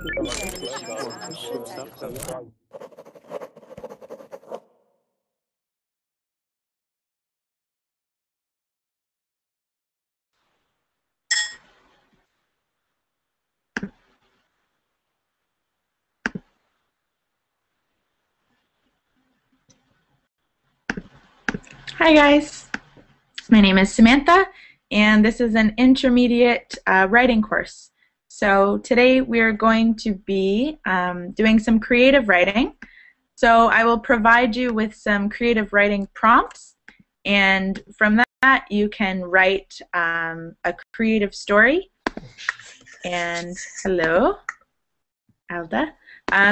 Hi guys, my name is Samantha and this is an intermediate writing course. So today we are going to be doing some creative writing. So I will provide you with some creative writing prompts, and from that you can write a creative story. And hello, Alda.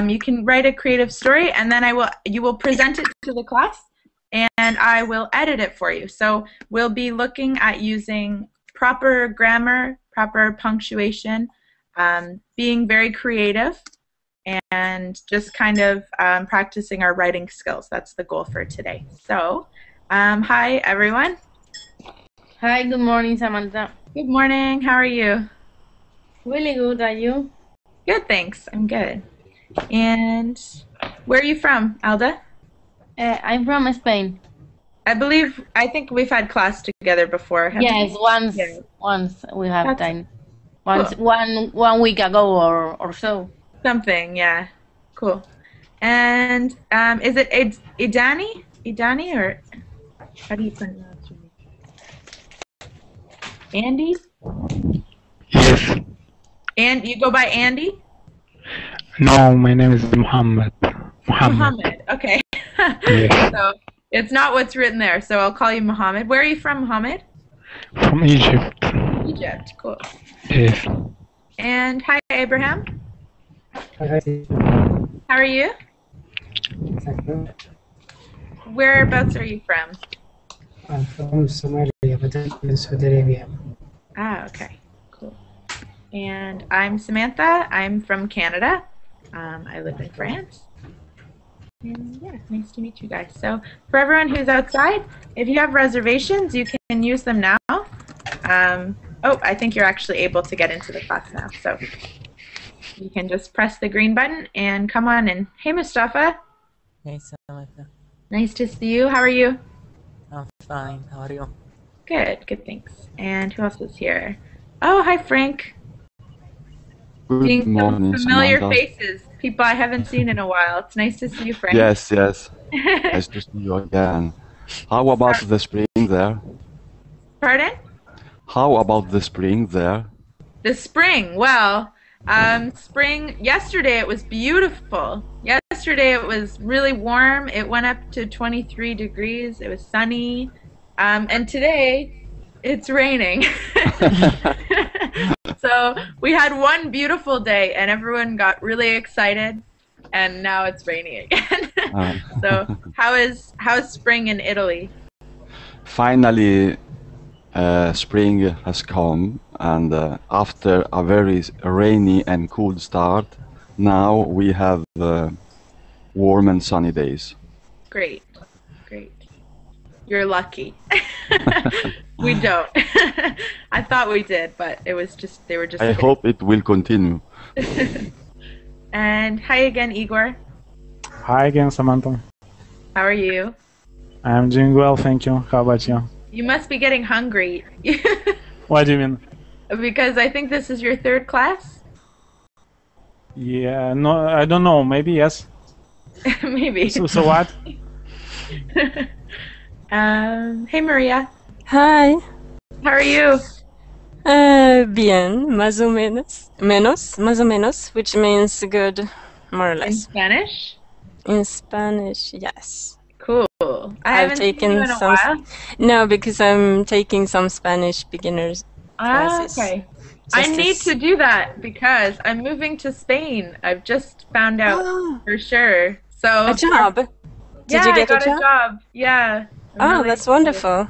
You can write a creative story, and then you will present it to the class, and I will edit it for you. So we'll be looking at using proper grammar, proper punctuation, being very creative, and just kind of practicing our writing skills. That's the goal for today. So, hi everyone. Hi, good morning, Samantha. Good morning, how are you? Really good, are you? Good, thanks, I'm good. And where are you from, Alda? I'm from Spain. I think we've had class together before. Yes, once we have time. Once, cool. one week ago or so. Something, yeah. Cool. And is it Idani? Idani, or how do you pronounce your name? Andy? Yes. And you go by Andy? No, my name is Muhammad. Muhammad, okay. Yes. So it's not what's written there, so I'll call you Muhammad. Where are you from, Muhammad? From Egypt. Egypt, cool. Yes. And hi, Abraham. Hi. How are you? Whereabouts are you from? I'm from Somalia, but I'm in Saudi Arabia. Ah, okay, cool. And I'm Samantha. I'm from Canada. I live in France. And yeah, nice to meet you guys. So for everyone who's outside, if you have reservations, you can use them now. Oh, I think you're actually able to get into the class now. So you can just press the green button and come on in. Hey, Mustafa. Hey, Samantha. Nice to see you. How are you? I'm fine. How are you? Good, good, thanks. And who else is here? Oh, hi, Frank. Good morning, some familiar Samantha. faces, people I haven't seen in a while. It's nice to see you, Frank. Yes, yes. Nice to see you again. How about the spring there? Pardon? How about the spring there? The spring, well, spring, yesterday it was beautiful. Yesterday it was really warm. It went up to 23 degrees. It was sunny. And today it's raining. So we had one beautiful day and everyone got really excited, and now it's raining again. So how is spring in Italy? Finally, spring has come, and after a very rainy and cold start, now we have warm and sunny days. Great, great. You're lucky. We don't. I thought we did, but it was just, they were just. I hope it will continue. And hi again, Igor. Hi again, Samantha. How are you? I'm doing well, thank you. How about you? You must be getting hungry. What do you mean? Because I think this is your third class? Yeah, no, I don't know. Maybe yes. Maybe. So what? Hey, Maria. Hi. How are you? Bien, más o menos. Más o menos, which means good, more or less. In Spanish? In Spanish, yes. Cool. I haven't seen you in a while. No, because I'm taking some Spanish beginners classes. Okay. I need to do that because I'm moving to Spain. I've just found out for sure. So a job? Did you get I got a job? Yeah. Oh, that's wonderful.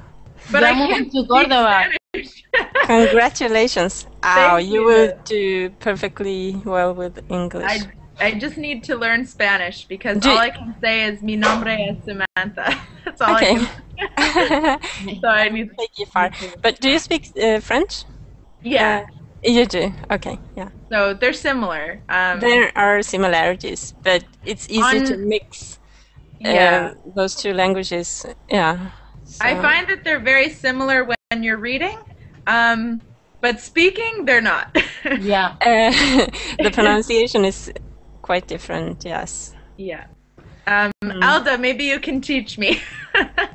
But I can't speak Spanish. Congratulations. Oh, you will do perfectly well with English. I just need to learn Spanish because all I can say is mi nombre es Samantha. That's all I can. So I need to take you far. But do you speak French? Yeah. You do. Okay, yeah. So they're similar. There are similarities, but it's easy to On mix yeah, those two languages. Yeah. I So find that they're very similar when you're reading, but speaking they're not. Yeah. the pronunciation is quite different. Yes. Yeah. Alda, maybe you can teach me.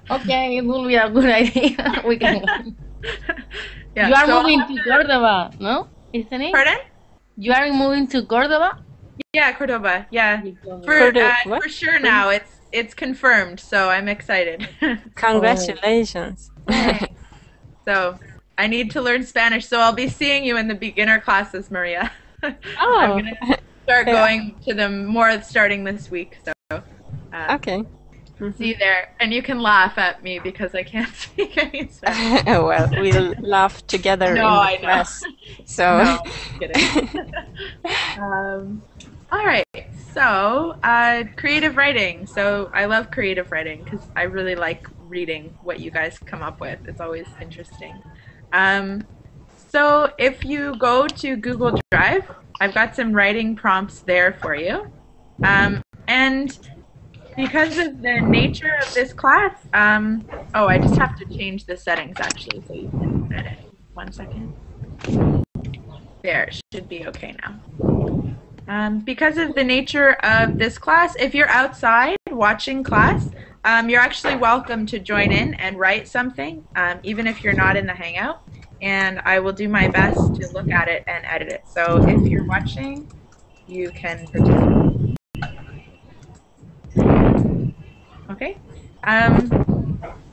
Okay, it will be a good idea. We can. Yeah, You are so moving to Cordoba, no? Isn't it? pardon? You are moving to Cordoba? Yeah, Cordoba. Yeah, What? for sure now. It's confirmed, so I'm excited. Congratulations. So I need to learn Spanish, so I'll be seeing you in the beginner classes, Maria. I'm Oh, gonna start Yeah. going to them more starting this week. So okay. see you there, and you can laugh at me because I can't speak any Spanish. Well, we'll laugh together No, in I the know. class. So, No, kidding. All right, so creative writing. So I love creative writing because I really like reading what you guys come up with. It's always interesting. So if you go to Google Drive, I've got some writing prompts there for you. And because of the nature of this class, oh, I just have to change the settings actually so you can edit. 1 second. There, it should be okay now. Because of the nature of this class, if you're outside watching class, you're actually welcome to join in and write something, even if you're not in the Hangout. And I will do my best to look at it and edit it. So if you're watching, you can participate. Okay.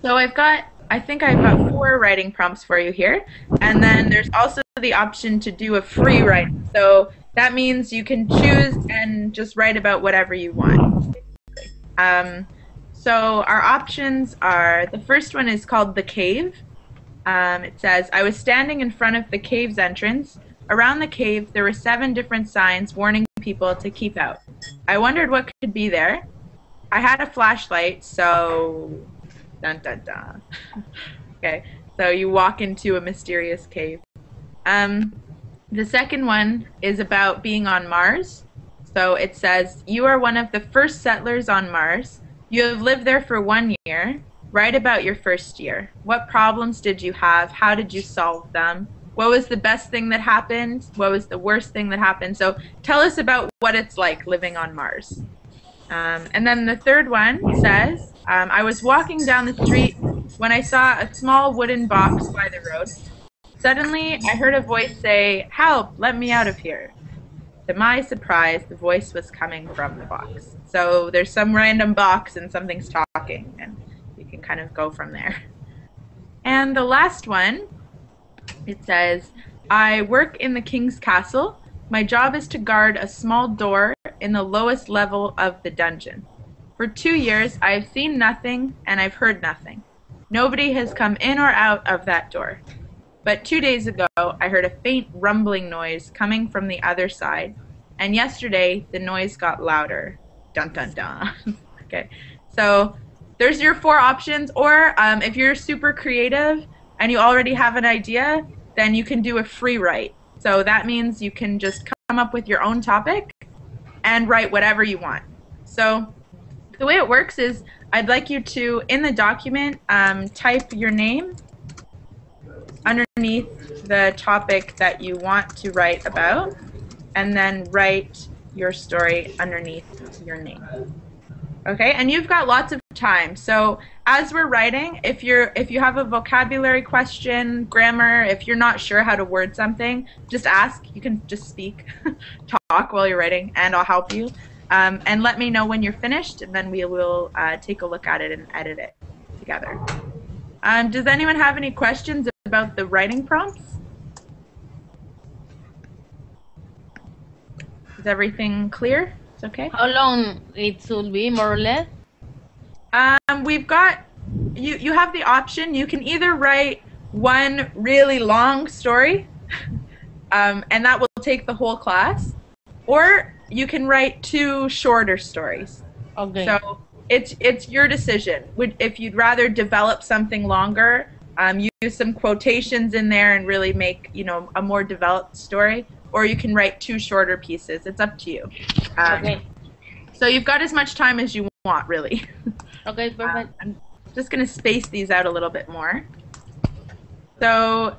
So I think I've got 4 writing prompts for you here. And then there's also the option to do a free writing. So that means you can choose and just write about whatever you want. So our options are, the first one is called The Cave. It says, I was standing in front of the cave's entrance. Around the cave, there were 7 different signs warning people to keep out. I wondered what could be there. I had a flashlight, so dun dun dun. Okay, so you walk into a mysterious cave. The second one is about being on Mars. So it says, you are one of the first settlers on Mars. You have lived there for 1 year. Write about your first year. What problems did you have? How did you solve them? What was the best thing that happened? What was the worst thing that happened? So tell us about what it's like living on Mars. And then the third one says, I was walking down the street when I saw a small wooden box by the road. Suddenly, I heard a voice say, help, let me out of here. To my surprise, the voice was coming from the box. So there's some random box and something's talking, and you can kind of go from there. And the last one, it says, I work in the king's castle. My job is to guard a small door in the lowest level of the dungeon. For 2 years, I have seen nothing and I've heard nothing. Nobody has come in or out of that door. But 2 days ago, I heard a faint rumbling noise coming from the other side. And yesterday, the noise got louder. Dun, dun, dun. Okay, so there's your 4 options. Or if you're super creative and you already have an idea, then you can do a free write. So that means you can just come up with your own topic and write whatever you want. So the way it works is I'd like you to, in the document, type your name underneath the topic that you want to write about, and then write your story underneath your name. Okay, and you've got lots of time. So as we're writing, if you have a vocabulary question, grammar, if you're not sure how to word something, just ask. You can just speak, talk while you're writing, and I'll help you. And let me know when you're finished, and then we will take a look at it and edit it together. Does anyone have any questions about the writing prompts? Is everything clear? It's okay? How long it should be, more or less? We've got, you have the option. You can either write one really long story, and that will take the whole class, or you can write 2 shorter stories. Okay. So it's your decision. If you'd rather develop something longer, use some quotations in there and really make, you know, a more developed story. Or you can write 2 shorter pieces. It's up to you. Okay. So you've got as much time as you want, really. Okay, perfect. I'm just going to space these out a little bit more. So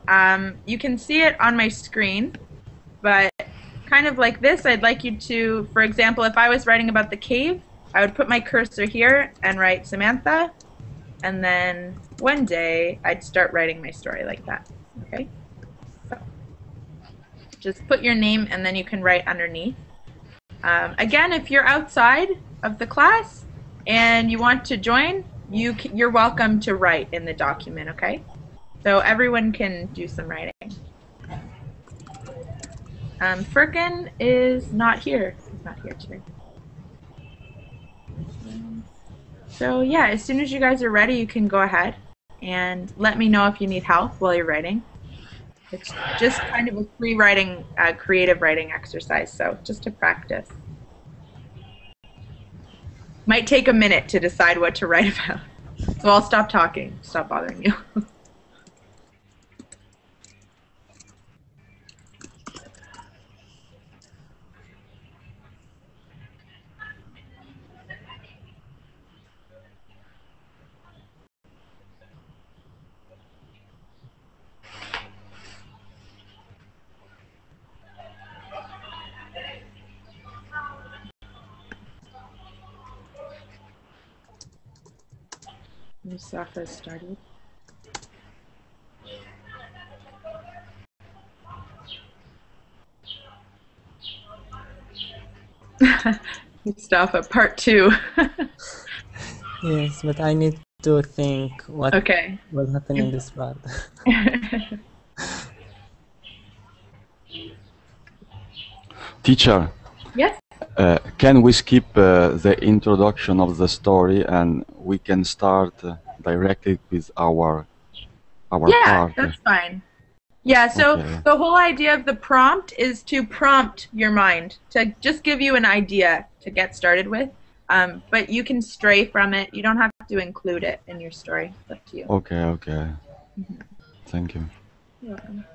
you can see it on my screen, but kind of like this, I'd like you to, for example, if I was writing about the cave, I would put my cursor here and write Samantha, and then one day I'd start writing my story like that. Okay? So just put your name and then you can write underneath. Again, if you're outside of the class and you want to join, you're welcome to write in the document, okay? So everyone can do some writing. Firkin is not here. He's not here today. So yeah, as soon as you guys are ready, you can go ahead and let me know if you need help while you're writing. It's just kind of a free writing, creative writing exercise, so just to practice. Might take a minute to decide what to write about. So I'll stop talking, stop bothering you. Musafa started. Mustafa, part 2. Yes, but I need to think what Okay. will happen in this part. Teacher, Yes? can we skip the introduction of the story and we can start directly with our Yeah, part? that's fine. Yeah, so Okay. the whole idea of the prompt is to prompt your mind, to just give you an idea to get started with. But you can stray from it. You don't have to include it in your story. It's up to you. Okay, okay. Thank you. You're welcome.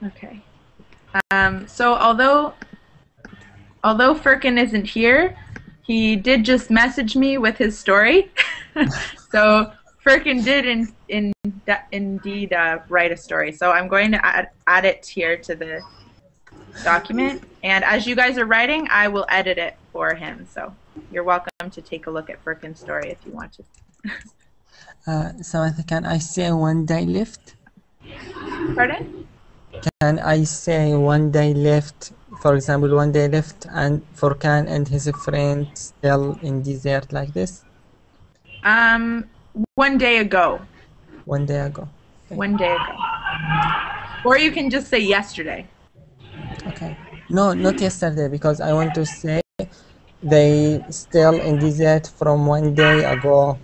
Okay. So although Firkin isn't here, he did just message me with his story. So Firkin did indeed write a story. So I'm going to add it here to the document. And as you guys are writing, I will edit it for him. So you're welcome to take a look at Firkin's story if you want to. Samantha, can I say one day left? Pardon? Can I say one day left? For example, one day left, and Furkan and his friend still in desert like this? 1 day ago. 1 day ago. Okay. 1 day ago. Or you can just say yesterday. Okay. No, not yesterday, because I want to say they still in desert from 1 day ago,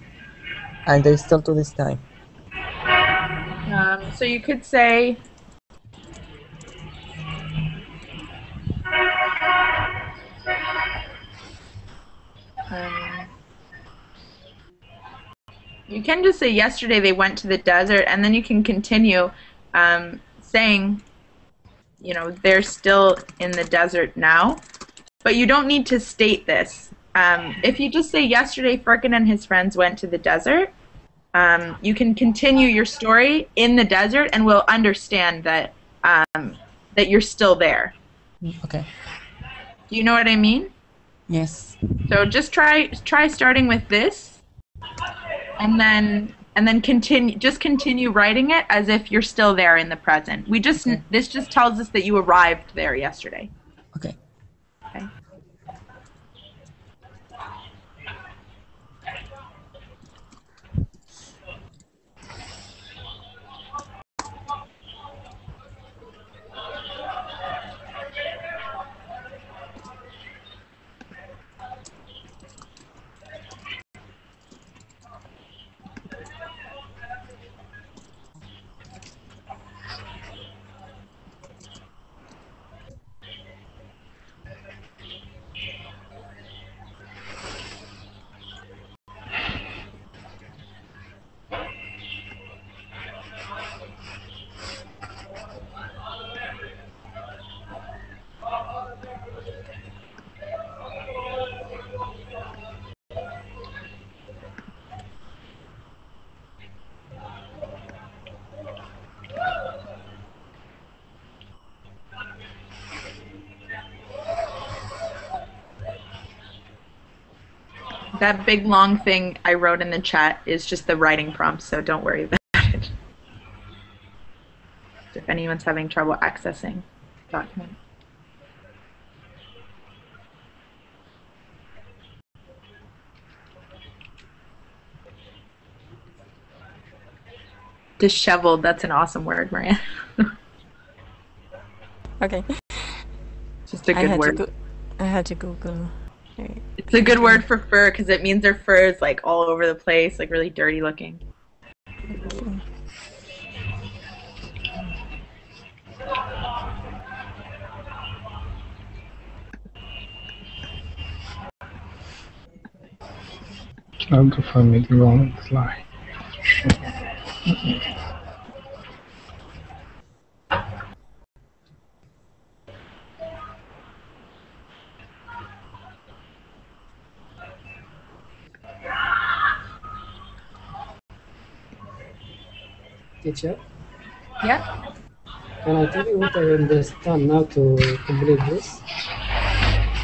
and they still to this time. So you could say you can just say yesterday they went to the desert, and then you can continue saying, you know, they're still in the desert now. But you don't need to state this. If you just say yesterday Firkin and his friends went to the desert, you can continue your story in the desert, and we'll understand that that you're still there. Okay. Do you know what I mean? Yes. So just try starting with this, and then continue writing it as if you're still there in the present. This just tells us that you arrived there yesterday. Okay. Okay. That big long thing I wrote in the chat is just the writing prompt, so don't worry about it. If anyone's having trouble accessing the document. Disheveled, that's an awesome word, Maria. Okay. Just a good word. I had to Google. It's a good word for fur because it means their fur is like all over the place, like really dirty looking. Trying to find the wrong slide. Teacher? Yeah. Can I tell you what I understand now to complete this?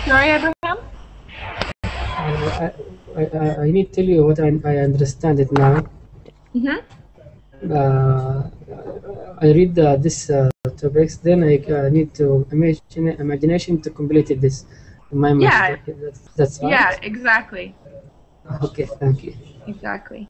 Sorry, Abraham? I need to tell you what I understand it now. Mm-hmm. I read this topics, then I need to imagination to complete this in my mind. Yeah. That's right? Yeah, exactly. Okay, thank you. Exactly.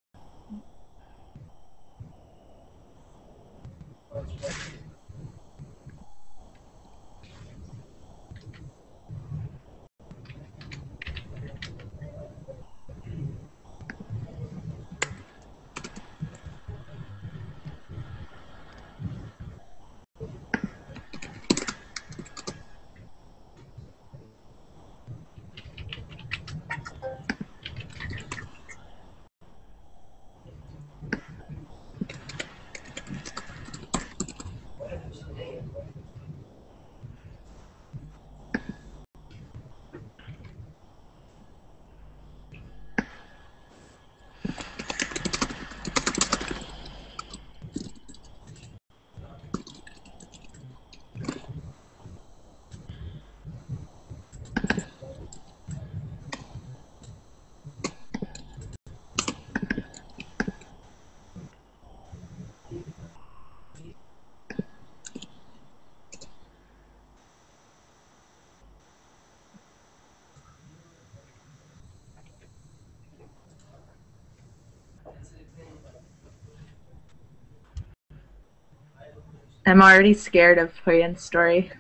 I'm already scared of Huyen's story.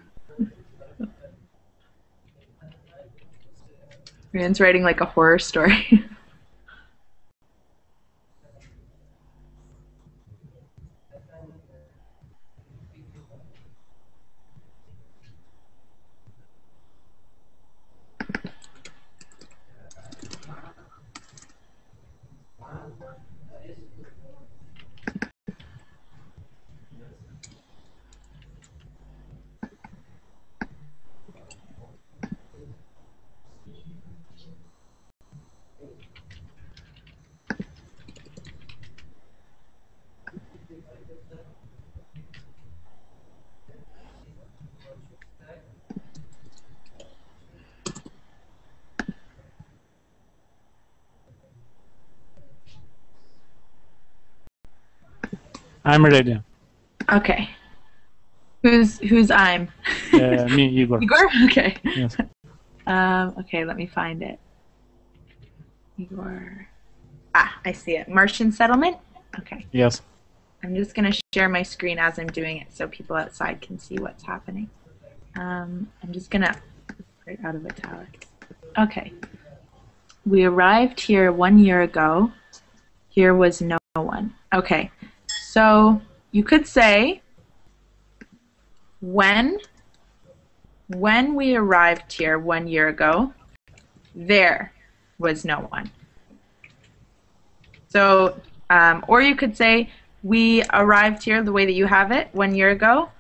Huyen's writing like a horror story. I'm ready. Okay. Who's I'm? Me, Igor. Igor? Okay. Yes. Okay, let me find it. Igor. Ah, I see it. Martian settlement? Okay. Yes. I'm just going to share my screen as I'm doing it so people outside can see what's happening. I'm just going to put it out of italics. Okay. We arrived here 1 year ago. Here was no one. Okay. So you could say when we arrived here 1 year ago, there was no one. So, or you could say we arrived here the way that you have it 1 year ago,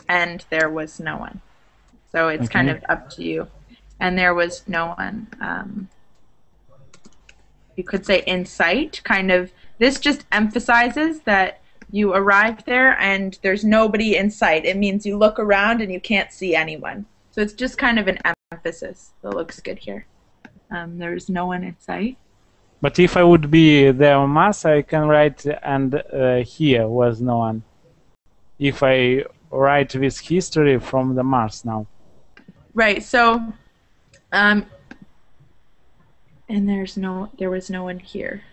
and there was no one. So it's kind of up to you. And there was no one. You could say in sight, kind of. This just emphasizes that you arrived there and there's nobody in sight. It means you look around and you can't see anyone. So it's just kind of an emphasis that looks good here. There's no one in sight. But if I would be there on Mars, I can write and here was no one. If I write this history from the Mars now. Right. So, and there was no one here.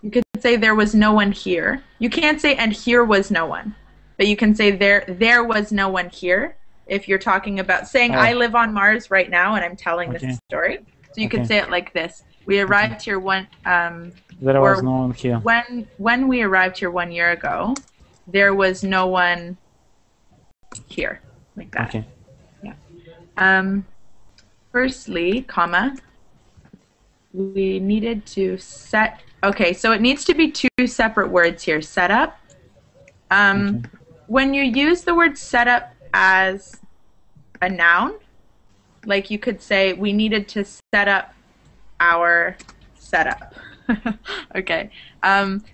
You could say there was no one here. You can't say and here was no one, but you can say there was no one here if you're talking about saying I live on Mars right now and I'm telling this story. So you could say it like this: We arrived here There was no one here. When we arrived here 1 year ago, there was no one here, like that. Okay. Yeah. Firstly, comma, we needed to set. Okay, so it needs to be two separate words here. Set up. When you use the word set up as a noun, like you could say, we needed to set up our setup. Okay.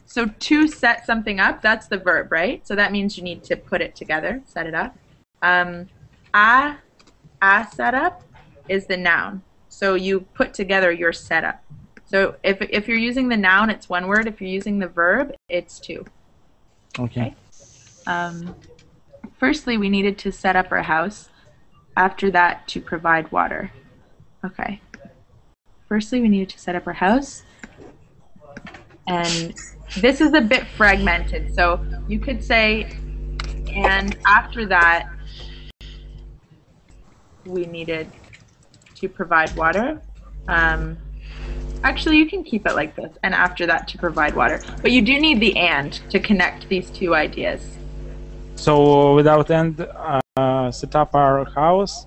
So to set something up, that's the verb, right? So that means you need to put it together, set it up. A setup is the noun. So you put together your setup. So if you're using the noun, it's one word. If you're using the verb, it's two. Okay. Firstly, we needed to set up our house. After that, to provide water. Okay. Firstly, we needed to set up our house. And this is a bit fragmented. So you could say, and after that, we needed to provide water. Actually, you can keep it like this, and after that, to provide water. But you do need the and to connect these two ideas. So without and, set up our house.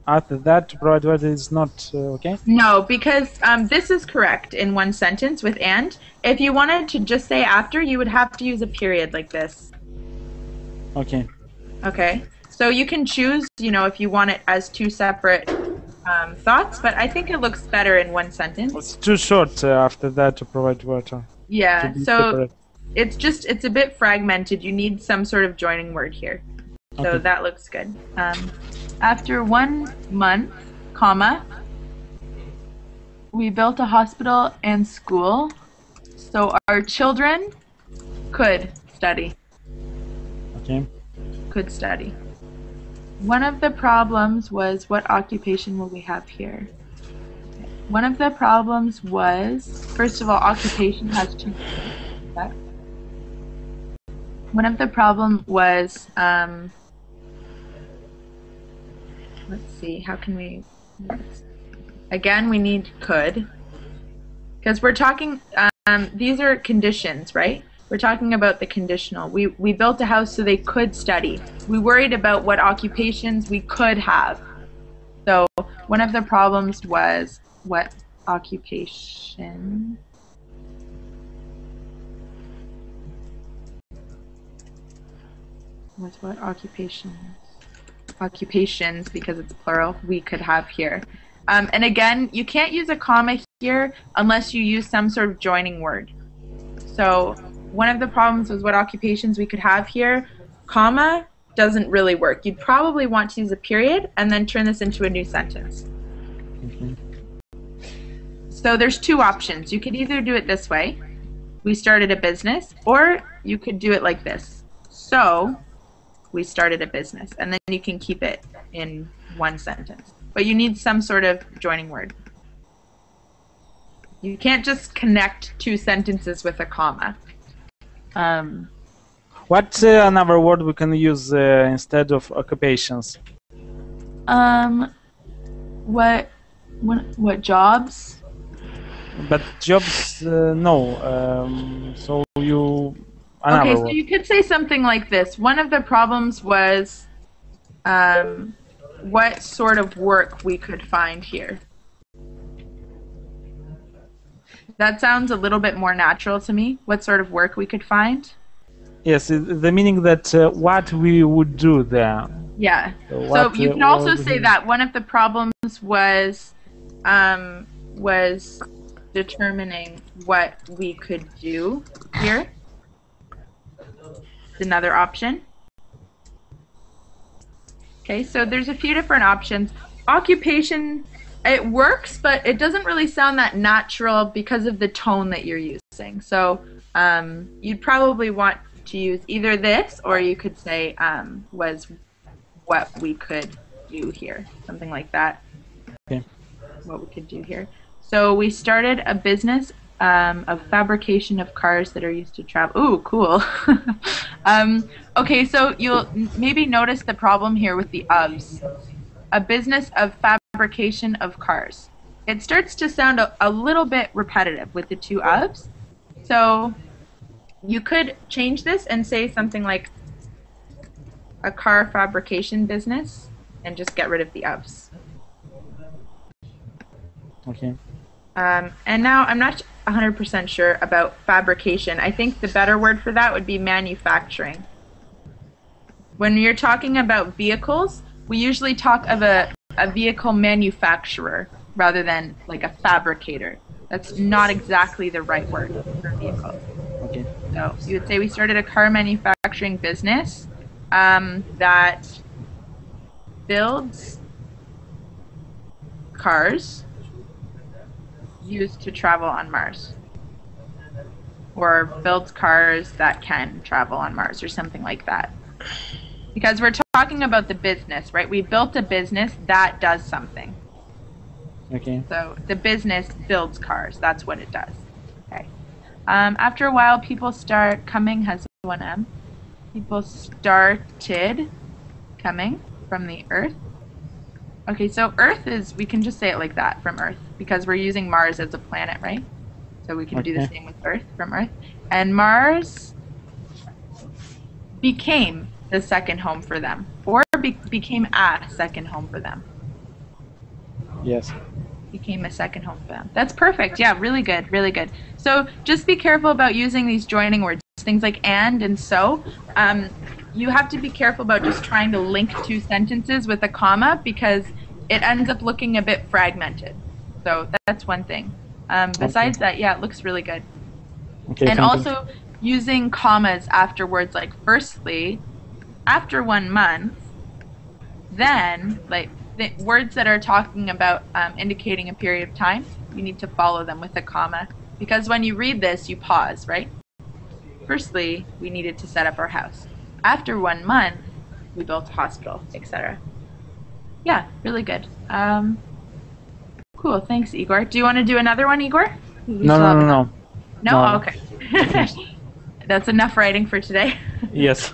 After that, to provide water is not okay? No, because this is correct in one sentence with and. If you wanted to just say after, you would have to use a period like this. Okay. Okay. So you can choose, if you want it as two separate thoughts, but I think it looks better in one sentence. It's too short after that to provide water. Yeah, so separate. it's a bit fragmented. You need some sort of joining word here. So that looks good. After 1 month, comma, we built a hospital and school so our children could study. Okay. Could study. One of the problems was, what occupation will we have here? One of the problems was, first of all, occupation has two. One of the problem was, let's see, how can we, again, we need could, because we're talking, these are conditions, right? We're talking about the conditional. We built a house so they could study. We worried about what occupations we could have. So one of the problems was what occupation occupations, because it's plural, we could have here. And again, you can't use a comma here unless you use some sort of joining word. So one of the problems was what occupations we could have here. Comma doesn't really work. You'd probably want to use a period and then turn this into a new sentence. So there's two options. You could either do it this way, we started a business, or you could do it like this. So we started a business, and then you can keep it in one sentence. But you need some sort of joining word. You can't just connect two sentences with a comma. What's another word we can use instead of occupations? What jobs? But jobs, no. So you. Okay, so word. you could say something like this. One of the problems was what sort of work we could find here. That sounds a little bit more natural to me. What sort of work we could find? Yes, the meaning that what we would do there. Yeah. So you can also say that one of the problems was determining what we could do here. Another option. Okay, so there's a few different options. Occupation It works, but it doesn't really sound that natural because of the tone that you're using. So you'd probably want to use either this, or you could say was what we could do here, something like that. Okay. What we could do here. So we started a business of fabrication of cars that are used to travel. Ooh, cool. Okay, so you'll maybe notice the problem here with the ofs. A business of fabrication of cars. It starts to sound a little bit repetitive with the two ofs. So you could change this and say something like a car fabrication business and just get rid of the ofs. Okay. And now I'm not 100% sure about fabrication. I think the better word for that would be manufacturing. When you're talking about vehicles, we usually talk of a vehicle manufacturer rather than like a fabricator. That's not exactly the right word for vehicles. Okay. So you would say we started a car manufacturing business that builds cars used to travel on Mars, or builds cars that can travel on Mars, or something like that. Because we're talking about the business, right? We built a business that does something. Okay. So the business builds cars. That's what it does. Okay. After a while, people start coming. Has one M. People started coming from the Earth. Okay, so Earth is, we can just say it like that, from Earth, because we're using Mars as a planet, right? So we can do the same with Earth, from Earth. And Mars became the second home for them, or became a second home for them. Yes. Became a second home for them. That's perfect. Yeah, really good, really good. So just be careful about using these joining words, things like and so. You have to be careful about just trying to link two sentences with a comma, because it ends up looking a bit fragmented. So that's one thing. Besides that, yeah, it looks really good. Okay. And also using commas after words like firstly, after 1 month, then, like the words that are talking about indicating a period of time, you need to follow them with a comma, because when you read this, you pause, right? Firstly, we needed to set up our house. After 1 month, we built a hospital, etc. Yeah, really good. Cool, thanks, Igor. Do you want to do another one, Igor? No. No? Okay. That's enough writing for today. Yes.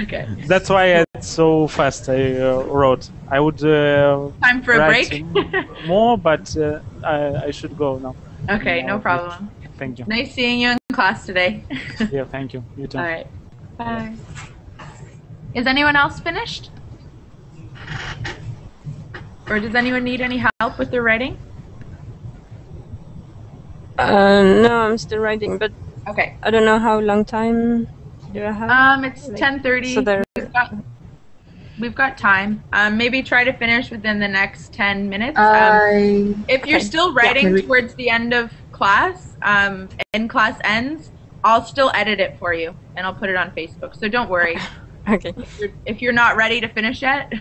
Okay. That's why it's so fast I wrote. I would Time for a write break? more, but I should go now. Okay, no problem. Thank you. Nice seeing you in class today. Yeah, thank you. You too. All right. Bye. Is anyone else finished? Or does anyone need any help with their writing? No, I'm still writing, but Okay. I don't know how long time do I have. It's 10:30. So there. We've got time. Maybe try to finish within the next 10 minutes. If you're still writing towards the end of class, and class ends, I'll still edit it for you, and I'll put it on Facebook. So don't worry. Okay. If you're not ready to finish yet,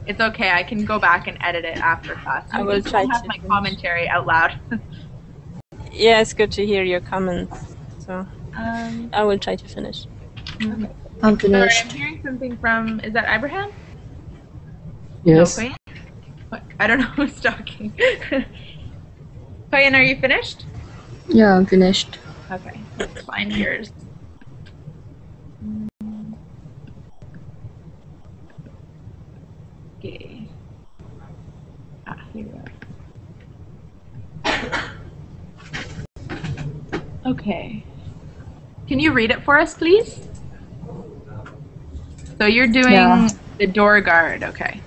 it's okay. I can go back and edit it after class. I will try to have my commentary out loud. Yeah, it's good to hear your comments. So I will try to finish. Okay. I'm finished. Sorry, I'm hearing something from, is that Abraham? Yes. No, Koyan? I don't know who's talking. Koyan, are you finished? Yeah, I'm finished. Okay, let's find yours. Okay. Here we are. Okay. Can you read it for us, please? So you're doing the door guard, okay.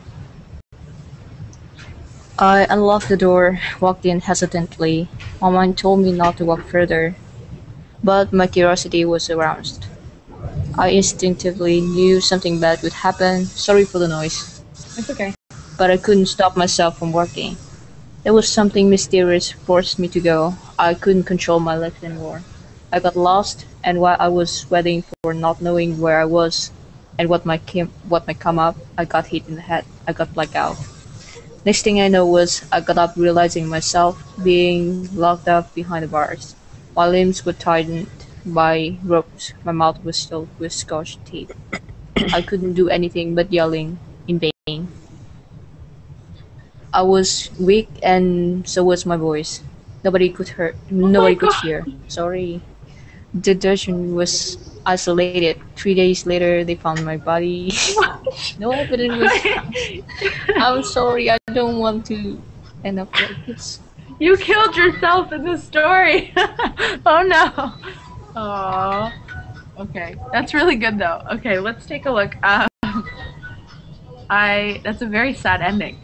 I unlocked the door, walked in hesitantly. My mind told me not to walk further, but my curiosity was aroused. I instinctively knew something bad would happen. Sorry for the noise. It's okay. But I couldn't stop myself from working. There was something mysterious forced me to go. I couldn't control my legs anymore. I got lost, and while I was sweating for not knowing where I was and what might come up, I got hit in the head. I got blacked out. Next thing I know was I got up realizing myself being locked up behind the bars. My limbs were tightened by ropes. My mouth was filled with scotch tape. I couldn't do anything but yelling in vain. I was weak and so was my voice. Nobody could hear. Sorry. The dungeon was isolated. 3 days later, they found my body. No evidence was found. I'm sorry, I don't want to end up like this. You killed yourself in this story. Oh no. Oh. Okay, that's really good though. Okay, let's take a look. That's a very sad ending.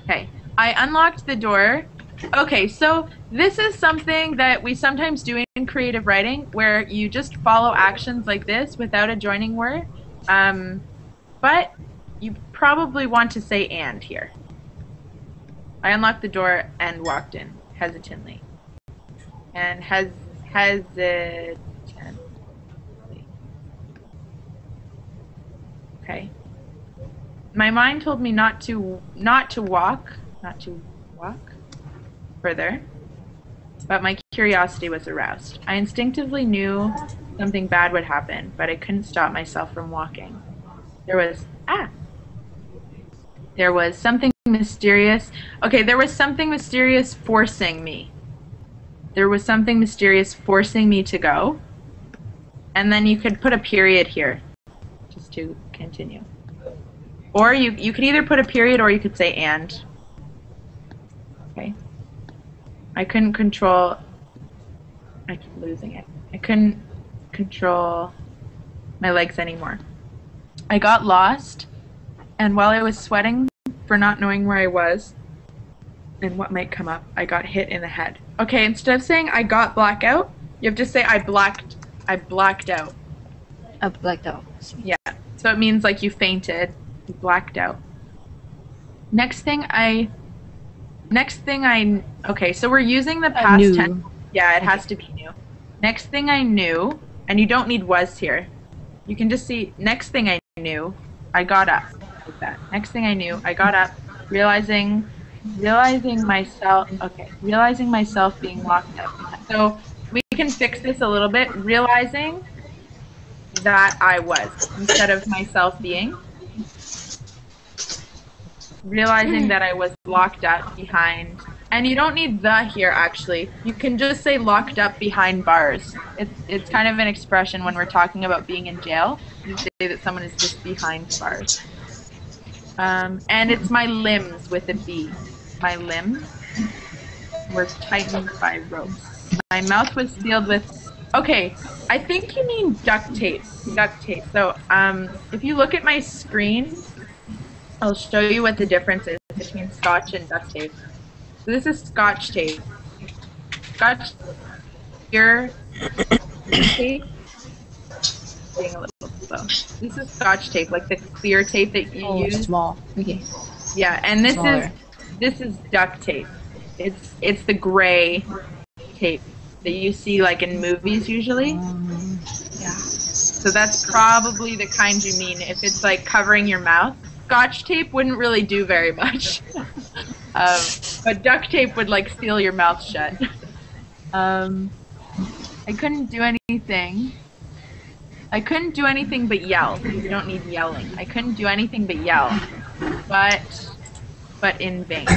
Okay, I unlocked the door. Okay, so this is something that we sometimes do in creative writing, where you just follow actions like this without a joining word. But you probably want to say "and" here. I unlocked the door and walked in hesitantly. And hesitantly. Okay. My mind told me not to walk further, but my curiosity was aroused. I instinctively knew something bad would happen, but I couldn't stop myself from walking. There was something mysterious. Okay, there was something mysterious forcing me. There was something mysterious forcing me to go. And then you could put a period here, just to continue. Or you could either put a period or you could say "and." Okay. I couldn't control... I keep losing it. I couldn't control my legs anymore. I got lost, and while I was sweating for not knowing where I was and what might come up, I got hit in the head. Okay, instead of saying "I got blackout," you have to say I blacked out. I blacked out. Yeah, so it means like you fainted, you blacked out. Next thing I, okay, so we're using the past tense. Yeah, it has to be new. Next thing I knew, and you don't need "was" here. You can just see, next thing I knew, I got up, like that. Next thing I knew, I got up, realizing myself being locked up. So we can fix this a little bit, realizing that I was, instead of myself being. Realizing that I was locked up behind, and you don't need "the" here actually. You can just say "locked up behind bars." It's kind of an expression when we're talking about being in jail. You say that someone is just behind bars. And it's my limbs with a B. My limbs were tightened by ropes. My mouth was sealed with... Okay, I think you mean duct tape. Duct tape. So if you look at my screen, I'll show you what the difference is between scotch and duct tape. So this is scotch tape. Scotch here tape. Being a little slow. This is scotch tape, like the clear tape that you use. Small. Okay. Yeah, and this is duct tape. It's the gray tape that you see like in movies usually. Yeah. So that's probably the kind you mean if it's like covering your mouth. Scotch tape wouldn't really do very much. But duct tape would like seal your mouth shut. I couldn't do anything. I couldn't do anything but yell. You don't need yelling. I couldn't do anything but yell. But in vain.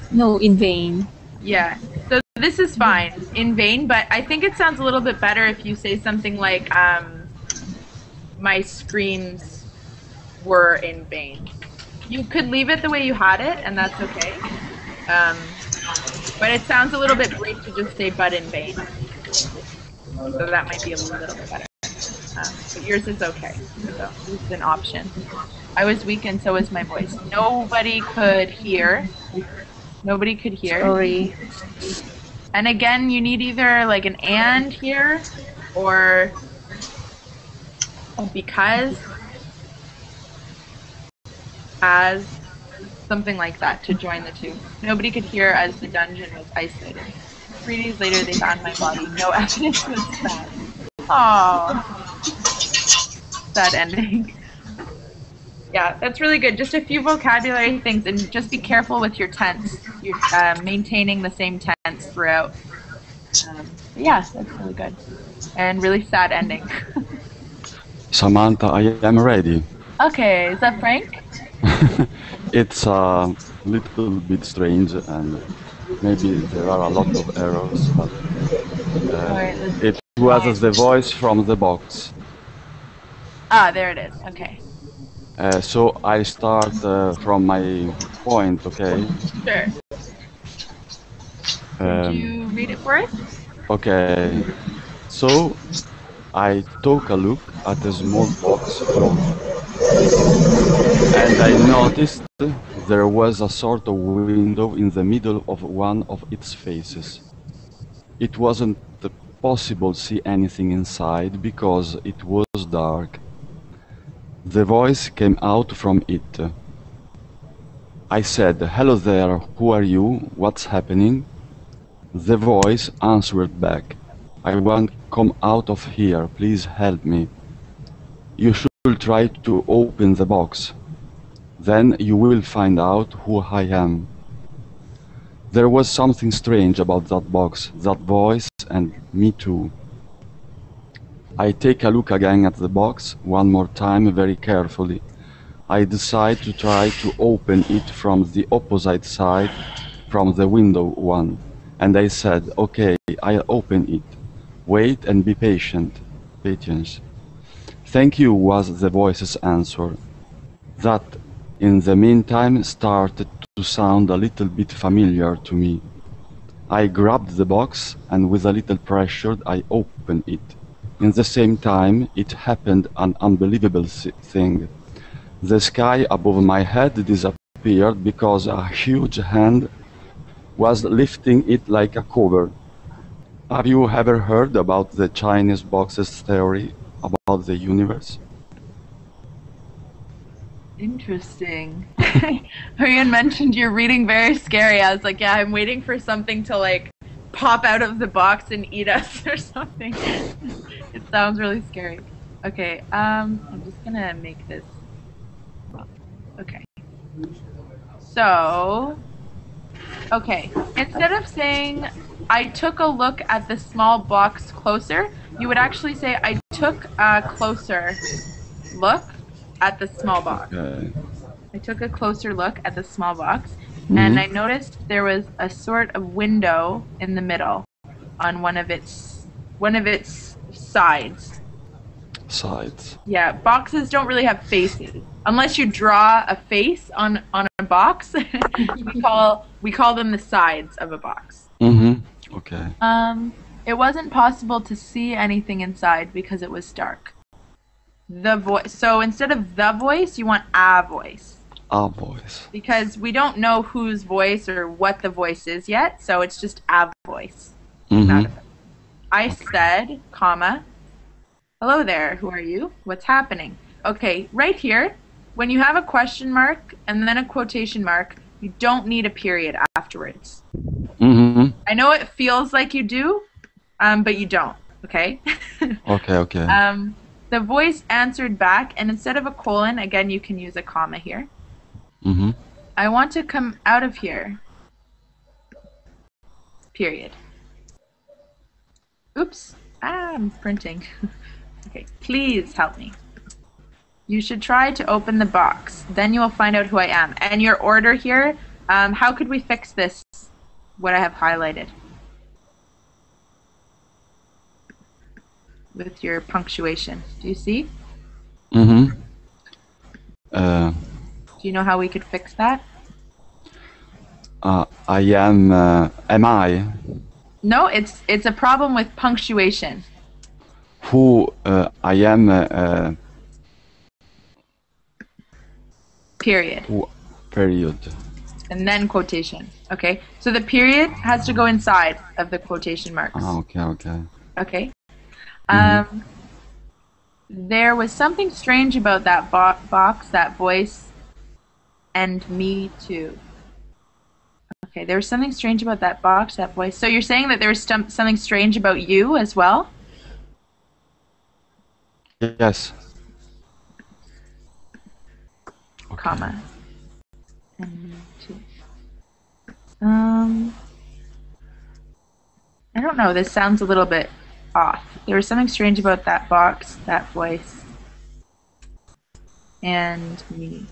No, in vain. Yeah. So this is fine. In vain, but I think it sounds a little bit better if you say something like, my screams were in vain. You could leave it the way you had it, and that's okay. But it sounds a little bit brief to just say "but in vain." So that might be a little bit better. But yours is okay. So this is an option. I was weak and so was my voice. Nobody could hear. Nobody could hear. Sorry. And again, you need either like an "and" here or "because," "as," something like that to join the two. Nobody could hear as the dungeon was isolated. 3 days later, they found my body. No evidence was found. Aww. Sad ending. Yeah, that's really good. Just a few vocabulary things, and just be careful with your tense. You're maintaining the same tense throughout. Yeah, that's really good. And really sad ending. Samantha, I am ready. Okay, is that Frank? It's a little bit strange and maybe there are a lot of errors, but it was the voice from the box. Ah, there it is. Okay. So I start from my point, okay? Sure. Could you read it for us? Okay. So I took a look at a small box closer, and I noticed there was a sort of window in the middle of one of its faces. It wasn't possible to see anything inside because it was dark. The voice came out from it. I said, "Hello there, who are you? What's happening?" The voice answered back, "I won't come out of here, please help me. You should try to open the box. Then you will find out who I am." There was something strange about that box, that voice, and me too. I take a look again at the box, one more time very carefully. I decide to try to open it from the opposite side, from the window one. And I said, "Okay, I'll open it. Wait and be patient." Patience. "Thank you," was the voice's answer. That, in the meantime, started to sound a little bit familiar to me. I grabbed the box and with a little pressure I opened it. In the same time, it happened an unbelievable thing. The sky above my head disappeared because a huge hand was lifting it like a cover. Have you ever heard about the Chinese boxes theory about the universe? Interesting. Harian mentioned you're reading very scary. I was like, yeah, I'm waiting for something to like pop out of the box and eat us or something. It sounds really scary. Okay, I'm just gonna make this. Okay. So, okay, instead of saying I took a look at the small box closer, you would actually say I took a closer look at the small box. Okay. I took a closer look at the small box, and I noticed there was a sort of window in the middle on one of its sides. Sides. Yeah, boxes don't really have faces. Unless you draw a face on a box, we call them the sides of a box. Okay. It wasn't possible to see anything inside because it was dark. The voice. So instead of the voice, you want a voice. A voice. Because we don't know whose voice or what the voice is yet, so it's just a voice. I said, comma, "Hello there, who are you? What's happening?" Okay, right here, when you have a question mark and then a quotation mark, you don't need a period afterwards. I know it feels like you do, but you don't, okay? Okay. The voice answered back, and instead of a colon, again, you can use a comma here. I want to come out of here. Period. Oops. I'm printing. Okay, please help me. You should try to open the box. Then you will find out who I am. And your order here, how could we fix this, what I have highlighted? With your punctuation. Do you see? Do you know how we could fix that? I am I? No, it's a problem with punctuation. Who I am Period. Period. And then quotation. Okay? So the period has to go inside of the quotation marks. Okay. Okay? There was something strange about that box, that voice, and me too. Okay, there was something strange about that box, that voice. So you're saying that there was something strange about you as well? Yes. comma. I don't know, this sounds a little bit off. There was something strange about that box, that voice, and me.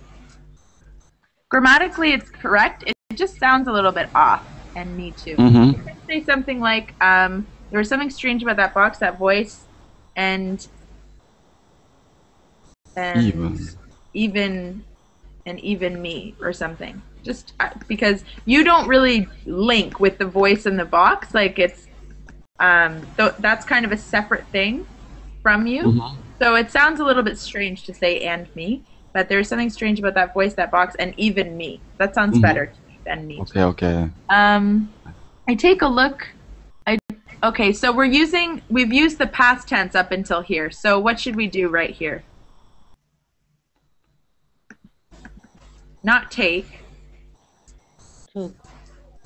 Grammatically, it's correct. It just sounds a little bit off, and me too. You could say something like, there was something strange about that box, that voice, and even me, or something. Just because you don't really link with the voice in the box, like it's that's kind of a separate thing from you. So it sounds a little bit strange to say "and me," but there's something strange about that voice, that box, and even me. That sounds better to me than me. Okay. I take a look. Okay, so we've used the past tense up until here. So what should we do right here? Not take.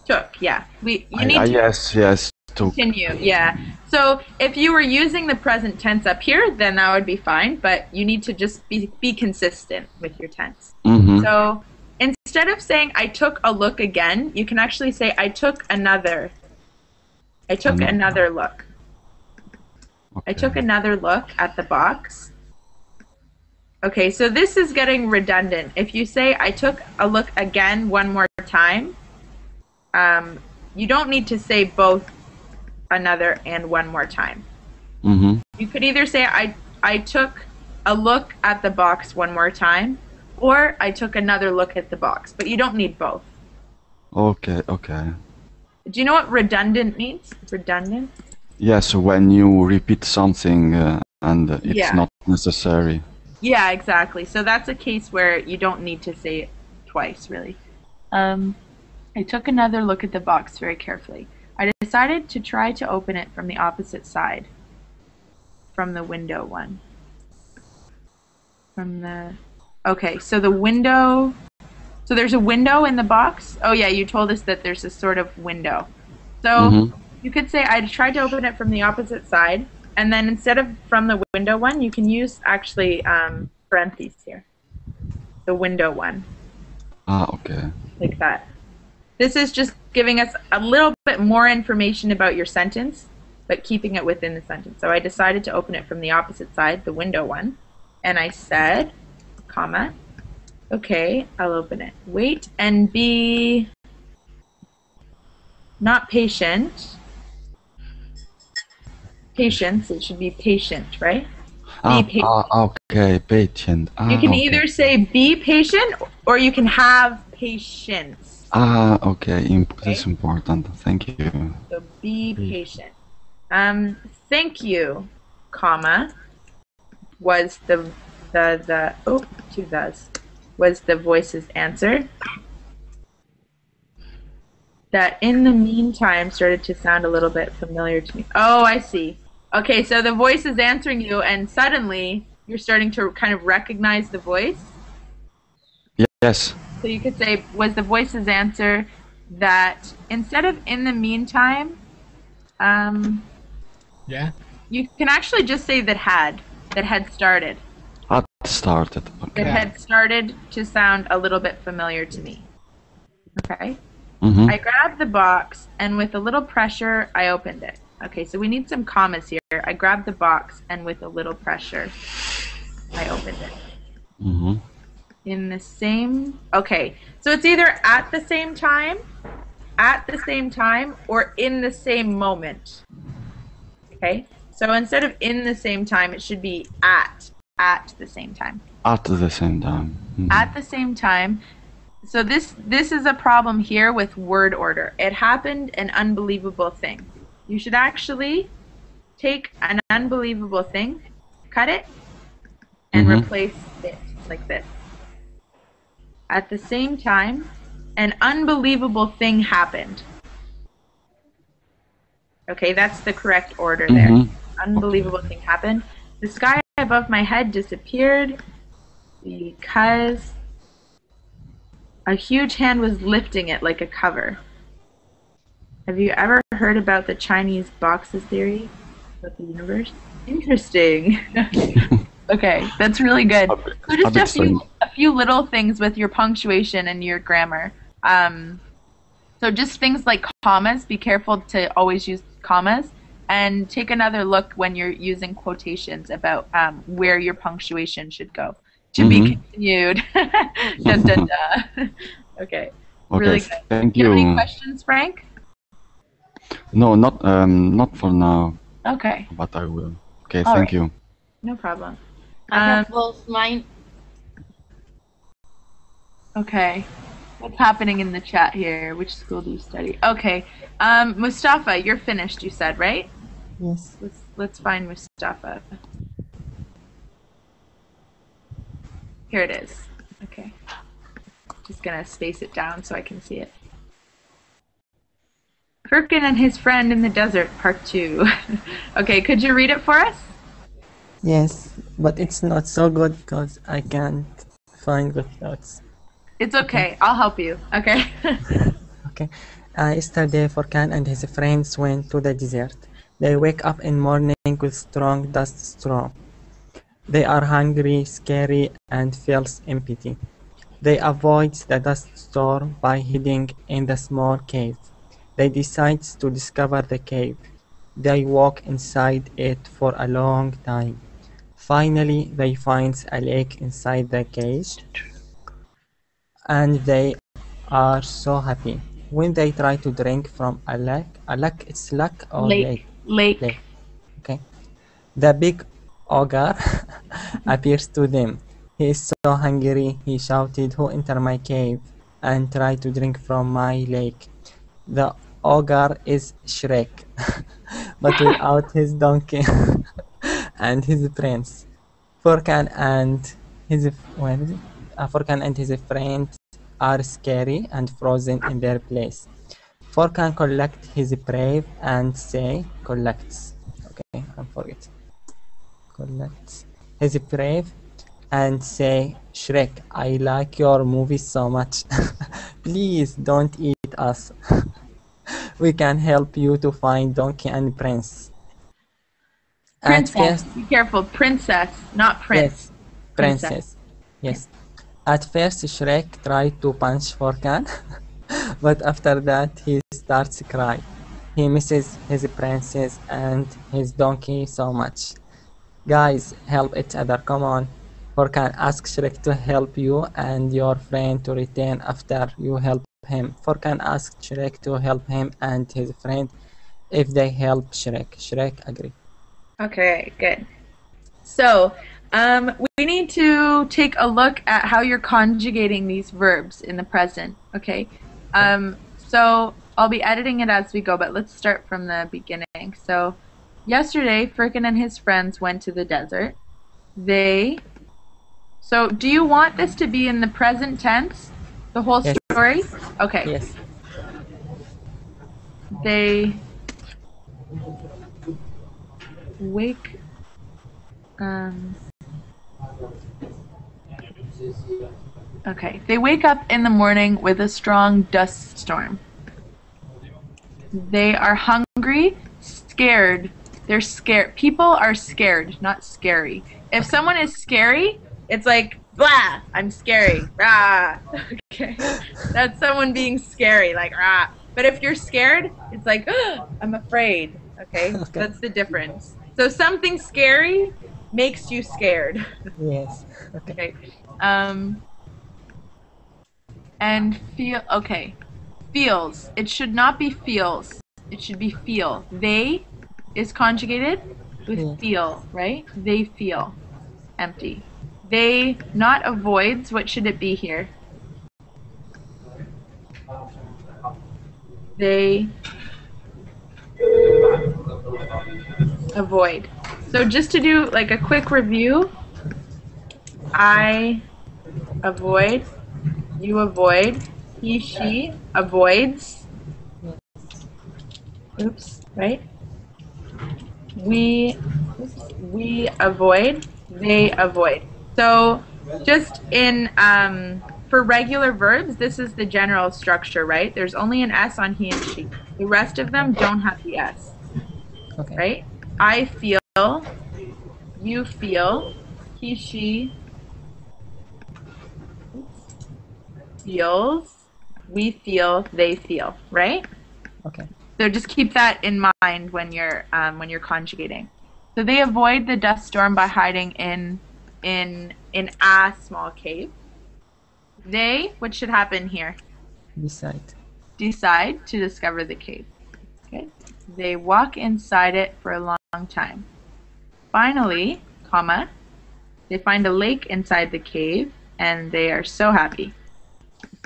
Took, yeah. You need to yes, took. continue, yeah. So if you were using the present tense up here, then that would be fine, but you need to just be consistent with your tense. So instead of saying I took a look again, you can actually say I took another look. Okay. I took another look at the box. Okay, so this is getting redundant. If you say I took a look again one more time, you don't need to say both another and one more time. You could either say I took a look at the box one more time, or I took another look at the box, but you don't need both. Okay. Do you know what redundant means? Redundant? Yes, when you repeat something and it's not necessary. Yeah, exactly. So that's a case where you don't need to say it twice, really. I took another look at the box very carefully. I decided to try to open it from the opposite side, from the window one. Okay, so the window... So there's a window in the box? Oh yeah, you told us that there's a sort of window. So you could say I tried to open it from the opposite side, and then instead of from the window one, you can use actually parentheses here. The window one. Okay. Like that. This is just giving us a little bit more information about your sentence, but keeping it within the sentence. So I decided to open it from the opposite side, the window one, and I said, comma, okay, I'll open it. Wait and be not patient. Patience, it should be patient, right? Be patient. Okay, patient. You can either say be patient or you can have patience. Okay, that's important. Thank you. So be patient. Thank you, comma, was the voice's answer. That in the meantime started to sound a little bit familiar to me. Oh, I see. Okay, so the voice is answering you, and suddenly you're starting to kind of recognize the voice. Yes. So you could say, was the voice's answer that instead of in the meantime, you can actually just say that had started. Had started. Okay. That had started to sound a little bit familiar to me. Okay. I grabbed the box, and with a little pressure, I opened it. Okay, so we need some commas here. I grabbed the box, and with a little pressure, I opened it. In the same... Okay, so it's either at the same time, or in the same moment. Okay, so instead of in the same time, it should be at the same time. At the same time. At the same time. So this is a problem here with word order. It happened an unbelievable thing. You should actually take an unbelievable thing, cut it, and replace it like this. At the same time, an unbelievable thing happened. Okay, that's the correct order there. Unbelievable thing happened. The sky above my head disappeared because a huge hand was lifting it like a cover. Have you ever heard about the Chinese boxes theory about the universe? Interesting. Okay, that's really good. So just bit strange. a few little things with your punctuation and your grammar. So just things like commas, be careful to always use commas, and take another look when you're using quotations about where your punctuation should go. To be continued. Dun, dun, dun. Okay. Really good. Thank Do you have any you. questions, Frank? No, not for now, Okay. but I will. Okay, All thank right. you. No problem. I have closed mine. Okay. What's happening in the chat here? Which school do you study? Okay. Mustafa, you're finished, you said, right? Yes. Let's find Mustafa. Here it is. Okay. Just gonna space it down so I can see it. Firkin and his friend in the desert, part 2. Okay, could you read it for us? Yes, but it's not so good because I can't find the thoughts. It's okay. I'll help you. Okay. Okay. Yesterday, Furkan and his friends went to the desert. They wake up in morning with strong dust storm. They are hungry, scary, and feels empty. They avoid the dust storm by hiding in the small cave. They decide to discover the cave. They walk inside it for a long time. Finally, they find a lake inside the cave, and they are so happy. When they try to drink from a lake, it's lake or lake? Lake. Okay. The big ogre appears to them. He is so hungry, he shouted, "Who entered my cave and tried to drink from my lake?" The ogre is Shrek, but without his donkey and his prince. Furkan and his Furkan and his friends are scary and frozen in their place. Furkan collects his brave and say collects. Okay, I forget. Collects his brave and say, "Shrek, I like your movie so much. Please don't eat us. We can help you to find Donkey and Prince." Princess. At first, Be careful. Princess, not prince. yes, princess. Yes. At first, Shrek tried to punch Furkan, but after that, he starts crying. He misses his princess and his donkey so much. Guys, help each other, come on. Furkan, ask Shrek to help you and your friend to return after you help him. Furkan asked Shrek to help him and his friend if they help Shrek. Shrek agreed. Okay, good. So, we need to take a look at how you're conjugating these verbs in the present, okay? So, I'll be editing it as we go, but let's start from the beginning. So, yesterday, Firkin and his friends went to the desert. So, do you want this to be in the present tense? The whole Yes. story? Okay. Yes. They wake Okay. They wake up in the morning with a strong dust storm. They are hungry, scared. They're scared. People are scared, not scary. If someone is scary, it's like, blah, I'm scary. Rah. Okay. That's someone being scary, like, rah. But if you're scared, it's like, I'm afraid. Okay? That's the difference. So something scary makes you scared. Yes. Okay. And feel, okay. Feels. It should not be feels. It should be feel. They is conjugated with feel, right? They feel. Empty. They, not avoids. What should it be here? They avoid. So just to do like a quick review, I avoid, you avoid, he, she avoids. Oops, right? We avoid, they avoid. So just in for regular verbs, this is the general structure, right? There's only an S on he and she. The rest of them don't have the S. Okay. Right? I feel, you feel, he, she feels, we feel, they feel, right? Okay. So just keep that in mind when you're conjugating. So they avoid the dust storm by hiding in a small cave. They, what should happen here? Decide. Decide to discover the cave. Okay. They walk inside it for a long time. Finally, comma, they find a lake inside the cave and they are so happy.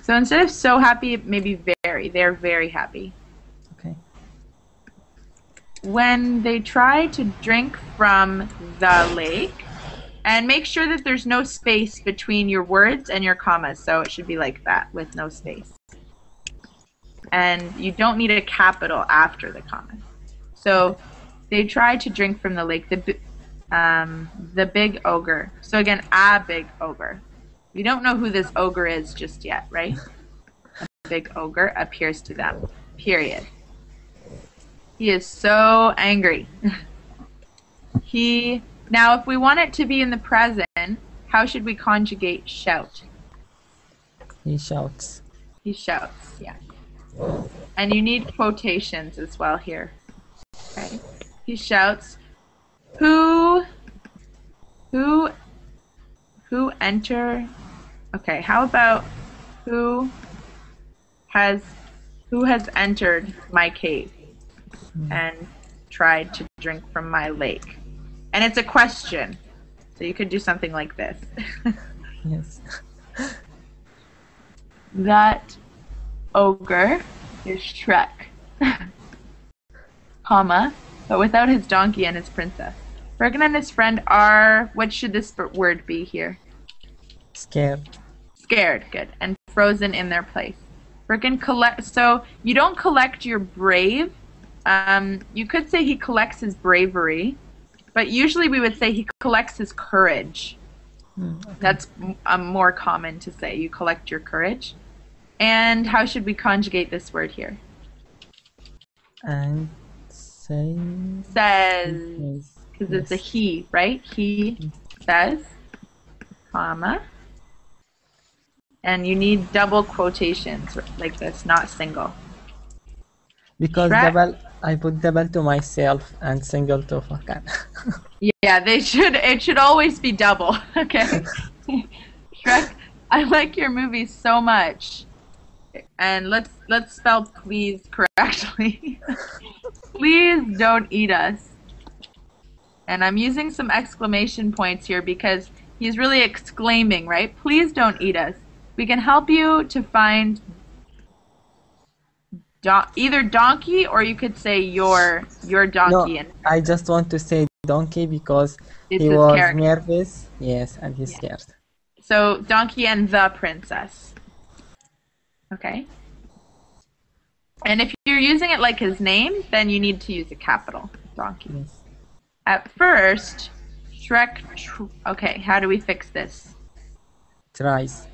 So instead of so happy, maybe very. They're very happy. Okay. When they try to drink from the lake, and make sure that there's no space between your words and your commas. So it should be like that with no space. And you don't need a capital after the comma. So they try to drink from the lake. The big ogre. So again, a big ogre. We don't know who this ogre is just yet, right? A big ogre appears to them. Period. He is so angry. Now, if we want it to be in the present, how should we conjugate shout? He shouts. He shouts, yeah. And you need quotations as well here. Okay. He shouts, who enter? Okay, how about who has entered my cave and tried to drink from my lake? And it's a question. So you could do something like this. Yes. That ogre is Shrek, comma, but without his donkey and his princess. Bergen and his friend are, what should this word be here? Scared. Scared, good. And frozen in their place. Bergen so you don't collect your brave. You could say he collects his bravery, but usually we would say he collects his courage. Okay. That's more common to say. You collect your courage. And how should we conjugate this word here? And say. Says. Because it's a he, right? He says, comma. And you need double quotations like this, not single. Because Shrek. I put double to myself and single to Fakan. Yeah, it should always be double. Okay. Shrek, I like your movie so much. And let's spell please correctly. Please don't eat us. And I'm using some exclamation points here because he's really exclaiming, right? Please don't eat us. We can help you to find either donkey, or you could say your donkey. No, I just want to say donkey because It's he his was character. nervous. Yes, and he's scared. So donkey and the princess. Okay. And if you're using it like his name, then you need to use a capital, donkey. Yes. At first, Shrek. Okay, how do we fix this? Tries.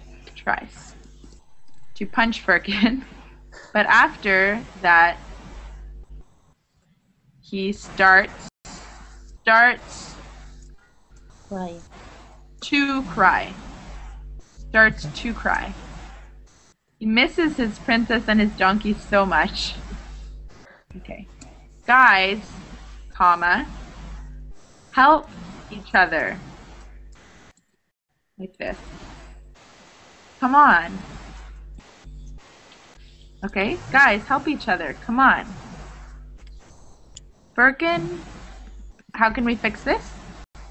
To punch Firkin. But after that, he starts Right. to cry. Starts to cry. He misses his princess and his donkey so much. Okay. Guys, comma, help each other. Like this. Come on. Okay, guys, help each other. Come on. Birkin, how can we fix this?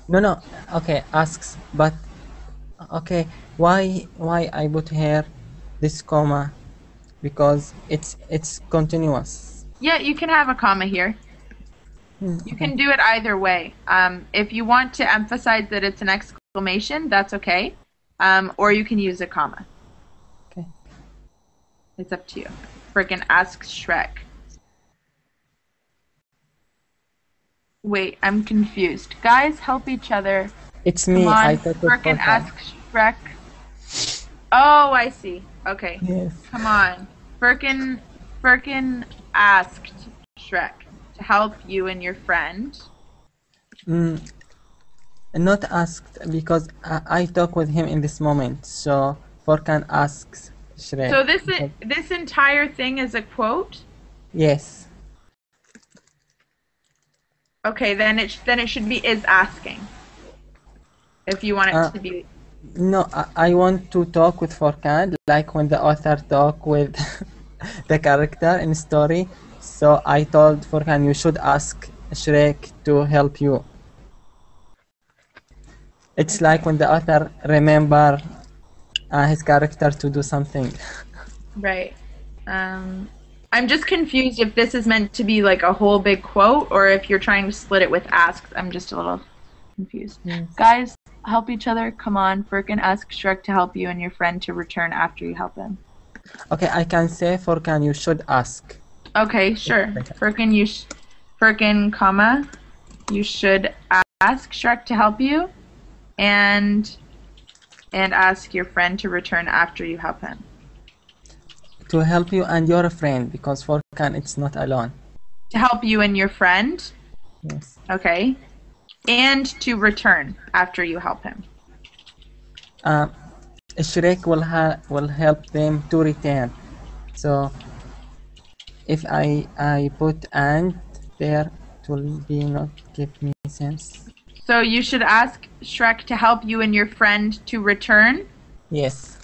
No. Okay, asks, but okay, why I put here this comma? Because it's continuous. Yeah, you can have a comma here. You can do it either way. If you want to emphasize that it's an exclamation, that's okay. Or you can use a comma. Okay. It's up to you. Frickin' asks Shrek. Wait, I'm confused. Guys, help each other. It's me. Come on, I thought it Frickin' was asks Shrek. Oh, I see. Okay. Yes. Come on. Firkin asked Shrek to help you and your friend. Not asked because I talk with him in this moment. So Furkan asks Shrek. So this entire thing is a quote? Yes. Okay, then it should be is asking. If you want it to be. No, I want to talk with Furkan like when the author talk with the character in story. So I told Furkan you should ask Shrek to help you. It's like when the author remember his character to do something. Right. I'm just confused if this is meant to be like a whole big quote or if you're trying to split it with asks. I'm just a little confused. Yes. Guys, help each other. Come on. Furkan, ask Shrek to help you and your friend to return after you help him. Okay, I can say Furkan you should ask. Okay, sure. Furkan, Furkan, comma, you should ask Shrek to help you and ask your friend to return after you help him. To help you and your friend, because Furkan it's not alone. To help you and your friend? Yes. Okay. And to return after you help him. Shrek will help them to return. So if I put and there, it will be not give me sense. So you should ask Shrek to help you and your friend to return? Yes.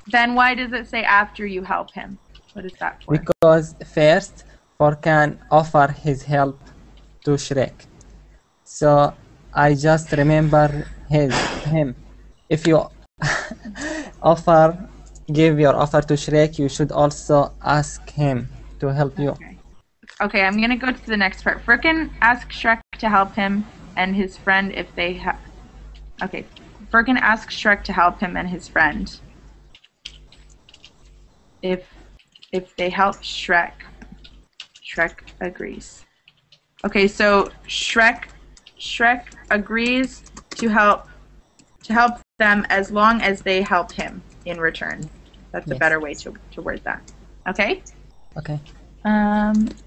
Then why does it say after you help him? What is that for? Because first Furkan offer his help to Shrek. So I just remember him. If you give your offer to Shrek, you should also ask him to help you. Okay, I'm gonna go to the next part. Furkan asks Shrek to help him and his friend if they have. Okay, Furkan asks Shrek to help him and his friend. If they help Shrek, Shrek agrees. Okay, so Shrek agrees to help them as long as they help him in return. That's a better way to word that. Okay? Okay.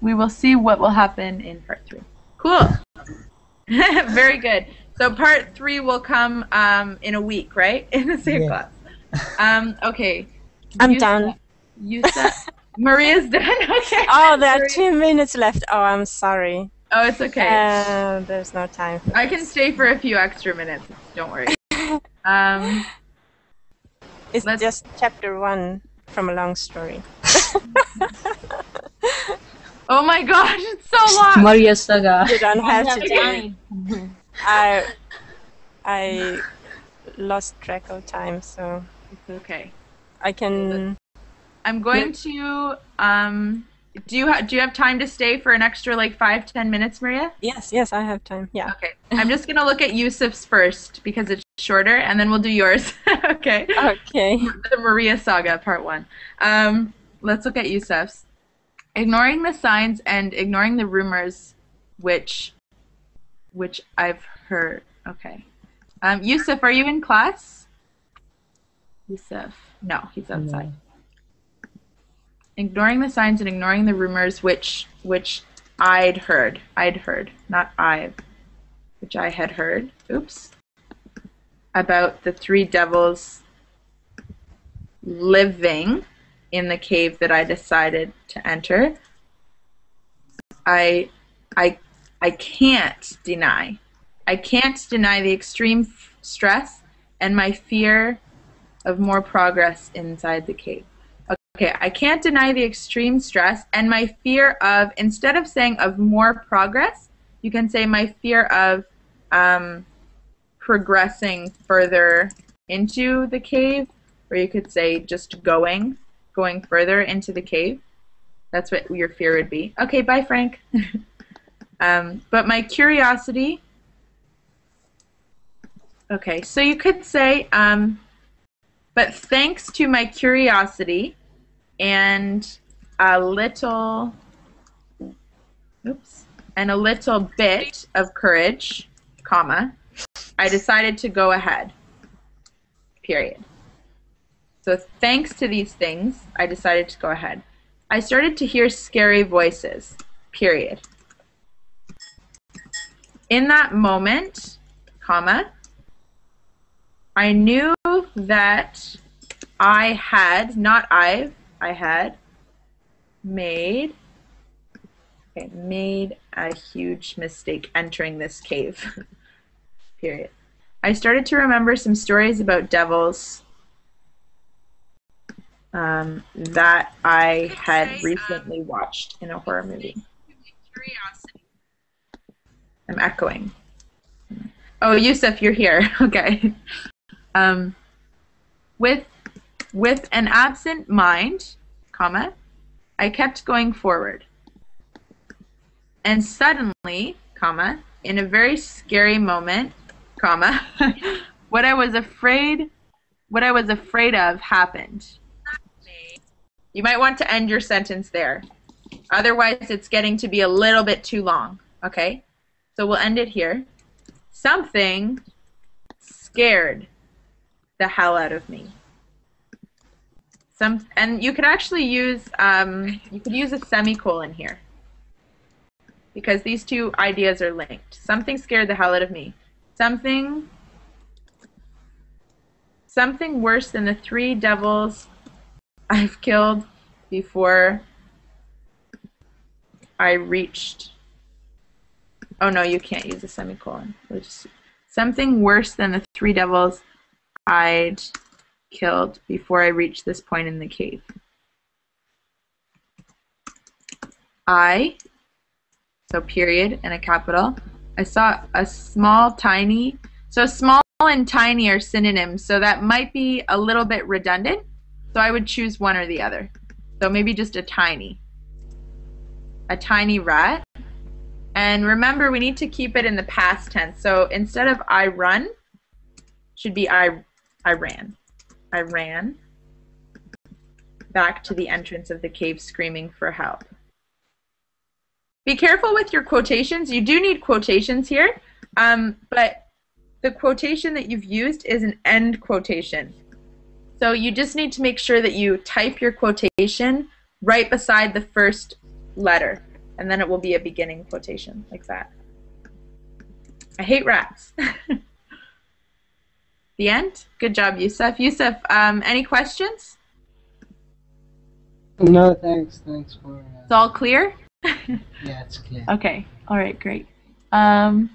We will see what will happen in part 3. Cool. Very good. So part 3 will come in a week, right? In the same class. Okay. I'm done. Maria's done? Okay. Oh, there are 2 minutes left. Oh, I'm sorry. Oh, it's okay. There's no time for I can stay for a few extra minutes. Don't worry. It's just chapter 1 from a long story. Oh my gosh, it's so long. Maria Saga. You don't have to do it. I lost track of time, so It's okay. I can. I'm going to. Do you have time to stay for an extra like 5-10 minutes, Maria? Yes, I have time. Yeah. Okay. I'm just gonna look at Yusuf's first because it's shorter, and then we'll do yours. Okay. Okay. The Maria Saga, part 1. Let's look at Yusuf's. Ignoring the signs and ignoring the rumors, which I've heard. Okay. Yusuf, are you in class? Yusuf. No, he's outside. No. Ignoring the signs and ignoring the rumors which I'd heard, not I've, which I had heard, oops, about the 3 devils living in the cave that I decided to enter. I can't deny the extreme stress and my fear of more progress inside the cave. Okay, I can't deny the extreme stress and my fear of, instead of saying of more progress, you can say my fear of progressing further into the cave, or you could say just going further into the cave. That's what your fear would be. Okay, bye, Frank. But my curiosity, okay, so you could say, but thanks to my curiosity, and a little bit of courage, comma, I decided to go ahead, period. So thanks to these things, I decided to go ahead. I started to hear scary voices, period. In that moment, comma, I knew that I had, not I had made a huge mistake entering this cave. Period. I started to remember some stories about devils that I had recently watched in a horror movie. I'm echoing. Oh, Yusuf, you're here. Okay. With an absent mind, comma, I kept going forward. And suddenly, comma, in a very scary moment, comma, what I was afraid of happened. You might want to end your sentence there. Otherwise, it's getting to be a little bit too long, okay? So we'll end it here. Something scared the hell out of me. And you could actually use a semicolon here, because these two ideas are linked. Something scared the hell out of me. Something worse than the 3 devils I've killed before I reached. Oh no, you can't use a semicolon. Something worse than the 3 devils I'd killed before I reached this point in the cave. So period and a capital. I saw a small, tiny. So small and tiny are synonyms, so that might be a little bit redundant. So I would choose one or the other. So maybe just a tiny rat. And remember, we need to keep it in the past tense. So instead of I run, should be I ran. I ran back to the entrance of the cave screaming for help. Be careful with your quotations. You do need quotations here, but the quotation that you've used is an end quotation. So you just need to make sure that you type your quotation right beside the first letter, and then it will be a beginning quotation, like that. I hate rats. The end? Good job, Yusuf. Yusuf, any questions? No, thanks. Thanks for... It's all clear? Yeah, it's clear. Okay. All right, great. And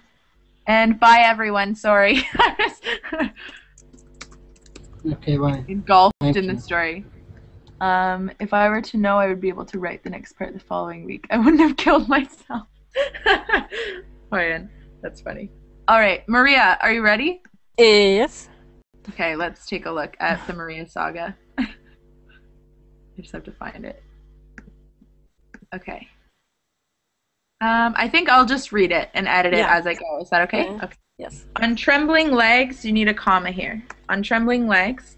bye, everyone. Sorry. Okay, bye. Engulfed Thank in you. the story. If I were to know, I would be able to write the next part the following week. I wouldn't have killed myself. Oh, yeah. That's funny. All right, Maria, are you ready? Yes. Okay, let's take a look at the Maria saga. I just have to find it. Okay. I think I'll just read it and edit it as I go. Is that okay? Yeah. Okay. Yes. On trembling legs, you need a comma here. On trembling legs,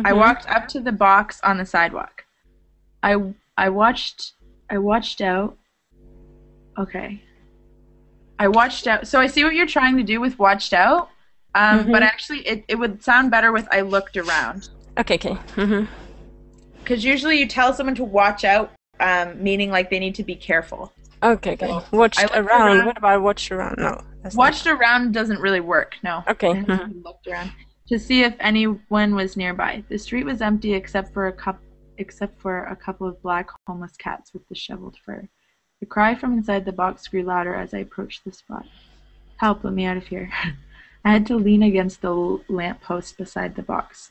I walked up to the box on the sidewalk. I watched out. Okay. I watched out. So I see what you're trying to do with watched out. But actually, it would sound better with I looked around. Okay. Because usually you tell someone to watch out, meaning like they need to be careful. Okay. Watched around. What about watched around? No. Watched around doesn't really work, no. Okay. Looked around to see if anyone was nearby. The street was empty except for a couple of black homeless cats with disheveled fur. The cry from inside the box grew louder as I approached the spot. Help, let me out of here. I had to lean against the lamppost beside the box.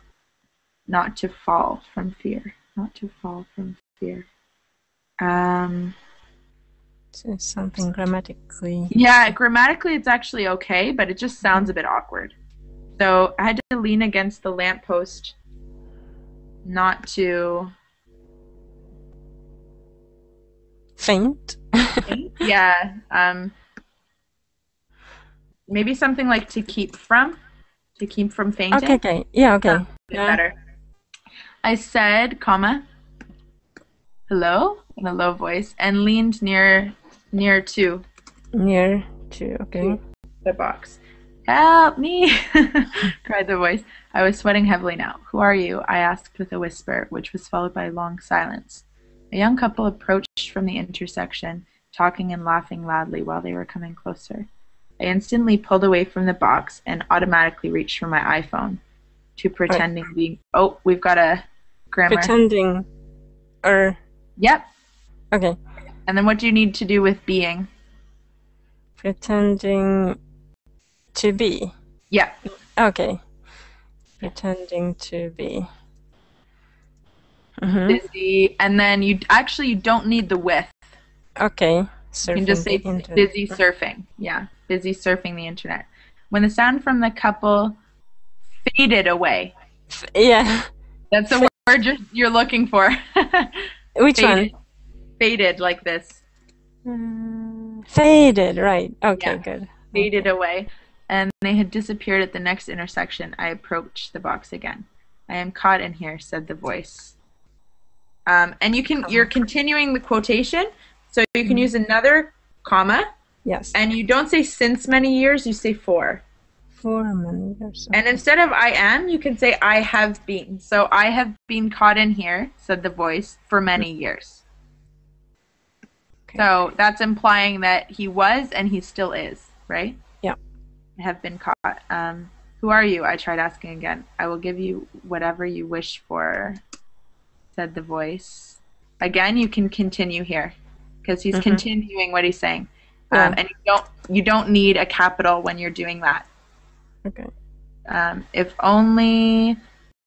Not to fall from fear. So something grammatically. Yeah, grammatically it's actually okay, but it just sounds a bit awkward. So I had to lean against the lamppost not to... Faint? Yeah. Maybe something like to keep from fainting. Okay. Yeah, okay. Better. I said, comma, hello, in a low voice, and leaned near to Okay. the box. Help me, cried the voice. I was sweating heavily now. Who are you? I asked with a whisper, which was followed by a long silence. A young couple approached from the intersection, talking and laughing loudly while they were coming closer. I instantly pulled away from the box and automatically reached for my iPhone. to pretending being. Oh, we've got a grammar. Pretending, or Yep. okay. And then what do you need to do with being? Pretending to be. Yeah. Okay. Pretending to be. Busy, and then you don't need the with. Okay. You can just say busy surfing. Yeah, busy surfing the internet. When the sound from the couple faded away. Yeah. That's the word you're looking for. Which faded. one? Faded, like this. Faded, right. Okay, Yeah. good. Faded away. And they had disappeared at the next intersection. I approached the box again. I am caught in here, said the voice. And you're continuing the quotation, so you can use another comma. Yes. And you don't say since many years, you say for. For many years. And instead of I am, you can say I have been. So I have been caught in here, said the voice, for many years. Okay. So that's implying that he was and he still is, right? Yeah. Have been caught. Who are you? I tried asking again. I will give you whatever you wish for, said the voice. Again, you can continue here because he's continuing what he's saying. Yeah. And you don't need a capital when you're doing that. Okay. If only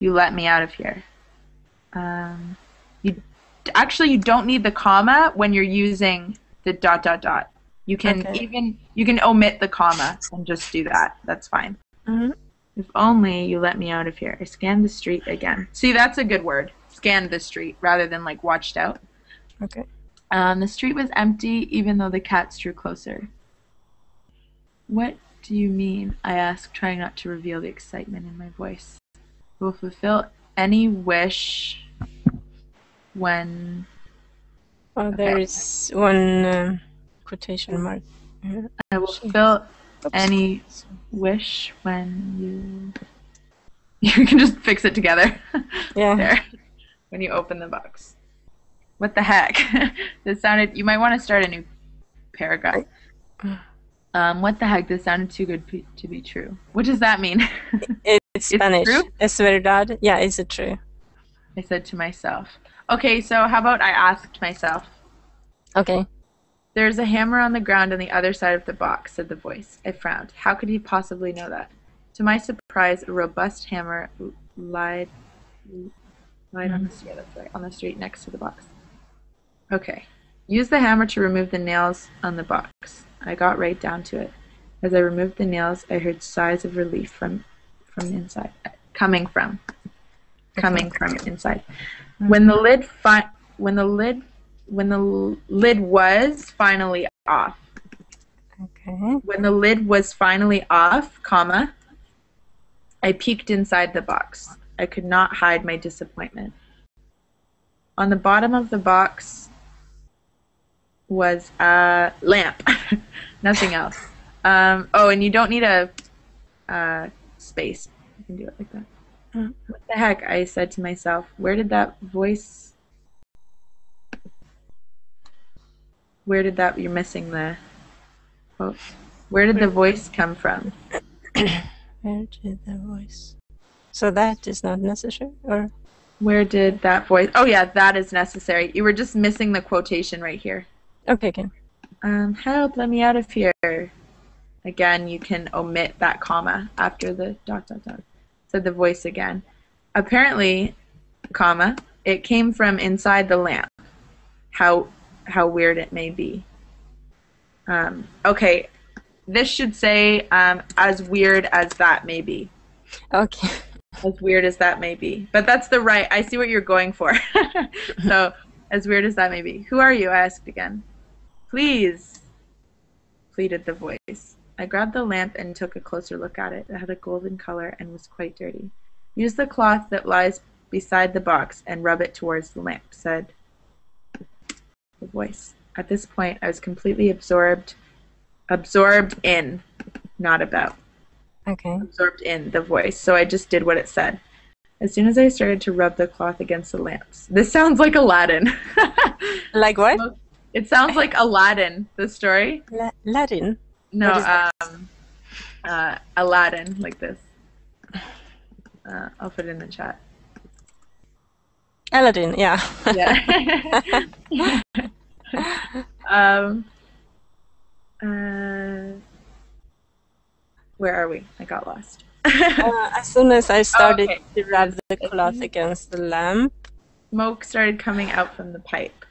you let me out of here. You don't need the comma when you're using the ... You can you can omit the comma and just do that. That's fine. If only you let me out of here. I scanned the street again. See, that's a good word. Scanned the street rather than like watched out. Okay. The street was empty even though the cats drew closer. What do you mean? I asked, trying not to reveal the excitement in my voice. Will fulfill any wish when... Oh, there is one quotation mark. I will fulfill any wish when you can just fix it together. Yeah. There. When you open the box. What the heck? This sounded... You might want to start a new paragraph. What the heck? This sounded too good to be true. What does that mean? It's Spanish. True? Es verdad. Yeah, is it true? I said to myself. Okay, so how about I asked myself? Okay. There's a hammer on the ground on the other side of the box, said the voice. I frowned. How could he possibly know that? To my surprise, a robust hammer lied on the street. That's right, on the street next to the box. Okay. Use the hammer to remove the nails on the box. I got right down to it. As I removed the nails, I heard sighs of relief from inside. Coming from inside. When the lid was finally off. Okay. When the lid was finally off, comma, I peeked inside the box. I could not hide my disappointment. On the bottom of the box was a lamp. Nothing else. Oh, and you don't need a space. You can do it like that. What the heck? I said to myself. Where did that voice... You're missing the quote. Where did the voice come from? Where did the voice... So that is not necessary, or... Where did that voice... Oh yeah, that is necessary. You were just missing the quotation right here. Okay, okay. Help, let me out of here. Again, you can omit that comma after the ... Said the voice again. Apparently, comma, it came from inside the lamp. How weird it may be. Okay, this should say, as weird as that may be. Okay. As weird as that may be. But that's the right... I see what you're going for. So, as weird as that may be. Who are you? I asked again. Please, pleaded the voice. I grabbed the lamp and took a closer look at it. It had a golden color and was quite dirty. Use the cloth that lies beside the box and rub it towards the lamp, said the voice. At this point, I was completely absorbed in, not about. Okay. Absorbed in the voice, so I just did what it said. As soon as I started to rub the cloth against the lamps. This sounds like Aladdin. Like what? It sounds like Aladdin, the story. Latin? No, Aladdin, like this. I'll put it in the chat. Aladdin, yeah. Yeah. Where are we? I got lost. As soon as I started okay. to rub the cloth against the lamp, smoke started coming out from the pipe.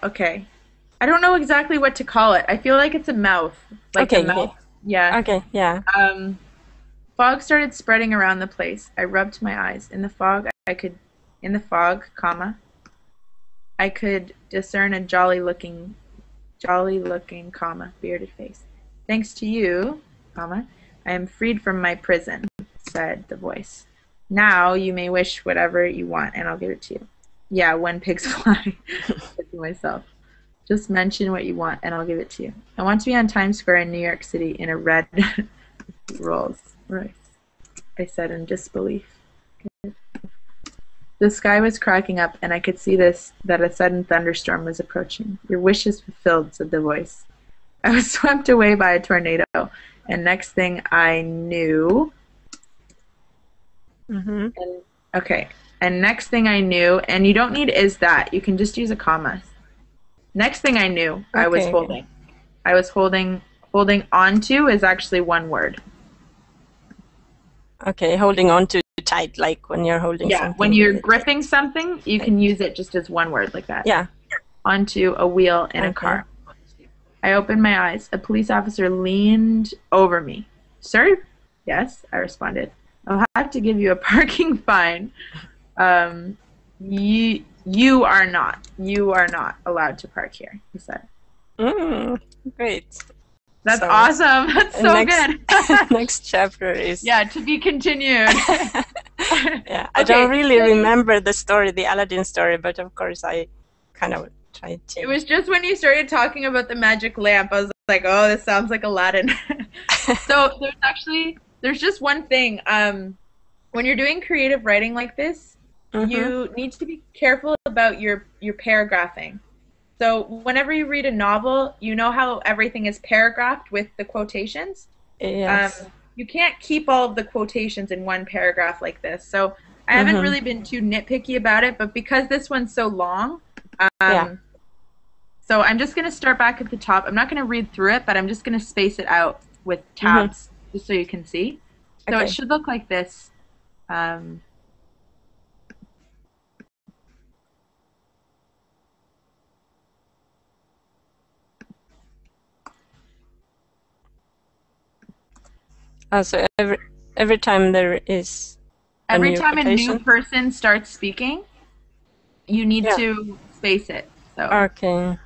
Okay. I don't know exactly what to call it. I feel like it's a mouth. Like okay, a mouth. Yeah. Okay, yeah. Fog started spreading around the place. I rubbed my eyes. In the fog, comma, I could discern a jolly-looking, comma, bearded face. Thanks to you, comma, I am freed from my prison, said the voice. Now you may wish whatever you want, and I'll give it to you. Yeah, when pigs fly, said to myself. Just mention what you want, and I'll give it to you. I want to be on Times Square in New York City in a red Rolls Royce, I said in disbelief. The sky was cracking up, and I could see that a sudden thunderstorm was approaching. Your wish is fulfilled, said the voice. I was swept away by a tornado, and next thing I knew... And next thing I knew, and you don't need is that, you can just use a comma. Next thing I knew, I was holding. I was holding onto is actually one word. Okay, holding on to tight, like when you're holding something. Yeah, when you're gripping something, you can use it just as one word like that. Yeah. Onto a wheel in a car. I opened my eyes. A police officer leaned over me. Sir? Yes, I responded. I'll have to give you a parking fine. You are not allowed to park here, he said. Great. That's awesome. That's so good. Next chapter is... Yeah, to be continued. Yeah, I don't really remember the story, the Aladdin story, but of course I kind of tried to. It was just when you started talking about the magic lamp, I was like, oh, this sounds like Aladdin. So there's just one thing. When you're doing creative writing like this, you need to be careful about your paragraphing. So whenever you read a novel, you know how everything is paragraphed with the quotations? Yes. You can't keep all of the quotations in one paragraph like this. So I haven't really been too nitpicky about it, but because this one's so long, so I'm just going to start back at the top. I'm not going to read through it, but I'm just going to space it out with tabs just so you can see. So it should look like this. So every time there is a new person starts speaking, you need to space it. So okay.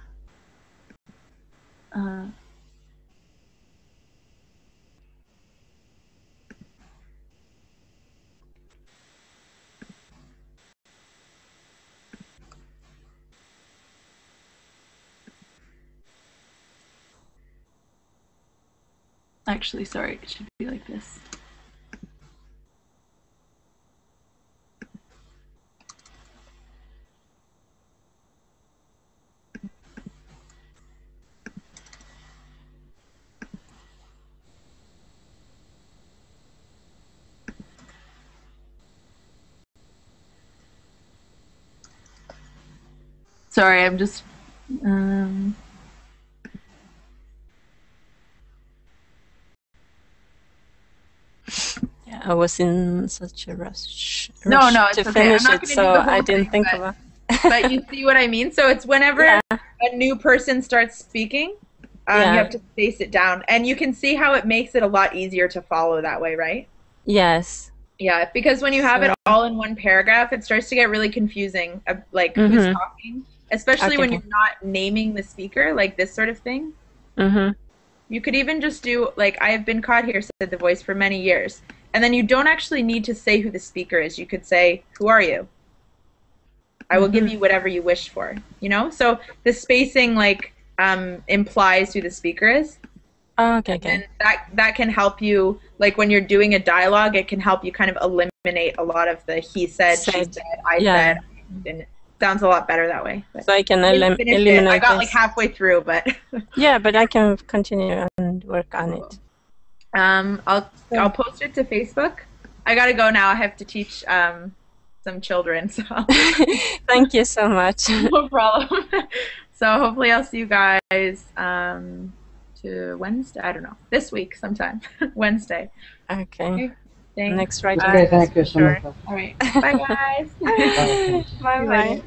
Actually, sorry, it should be like this. Sorry, I'm just... Yeah, I was in such a rush no, it's to okay. finish it, so I didn't think about it. But you see what I mean? So it's whenever a new person starts speaking, you have to space it down. And you can see how it makes it a lot easier to follow that way, right? Yes. Yeah, because when you have it all in one paragraph, it starts to get really confusing, like who's talking, especially when you're not naming the speaker, like this sort of thing. You could even just do, like, I have been caught here, said the voice, for many years. And then you don't actually need to say who the speaker is. You could say, who are you? I will give you whatever you wish for, you know? So the spacing, like, implies who the speaker is. Oh, okay. And that can help you, like, when you're doing a dialogue, it can help you kind of eliminate a lot of the he said, she said, I said. And it sounds a lot better that way. But so I can eliminate I got like halfway through, but... Yeah, but I can continue and work on it. I'll post it to Facebook. I gotta go now. I have to teach some children. So Thank you so much. no problem. So hopefully I'll see you guys to Wednesday. I don't know, this week sometime. Wednesday. Okay. Thanks. Next writing. Okay, thank you so much. All right. Bye guys. Bye bye.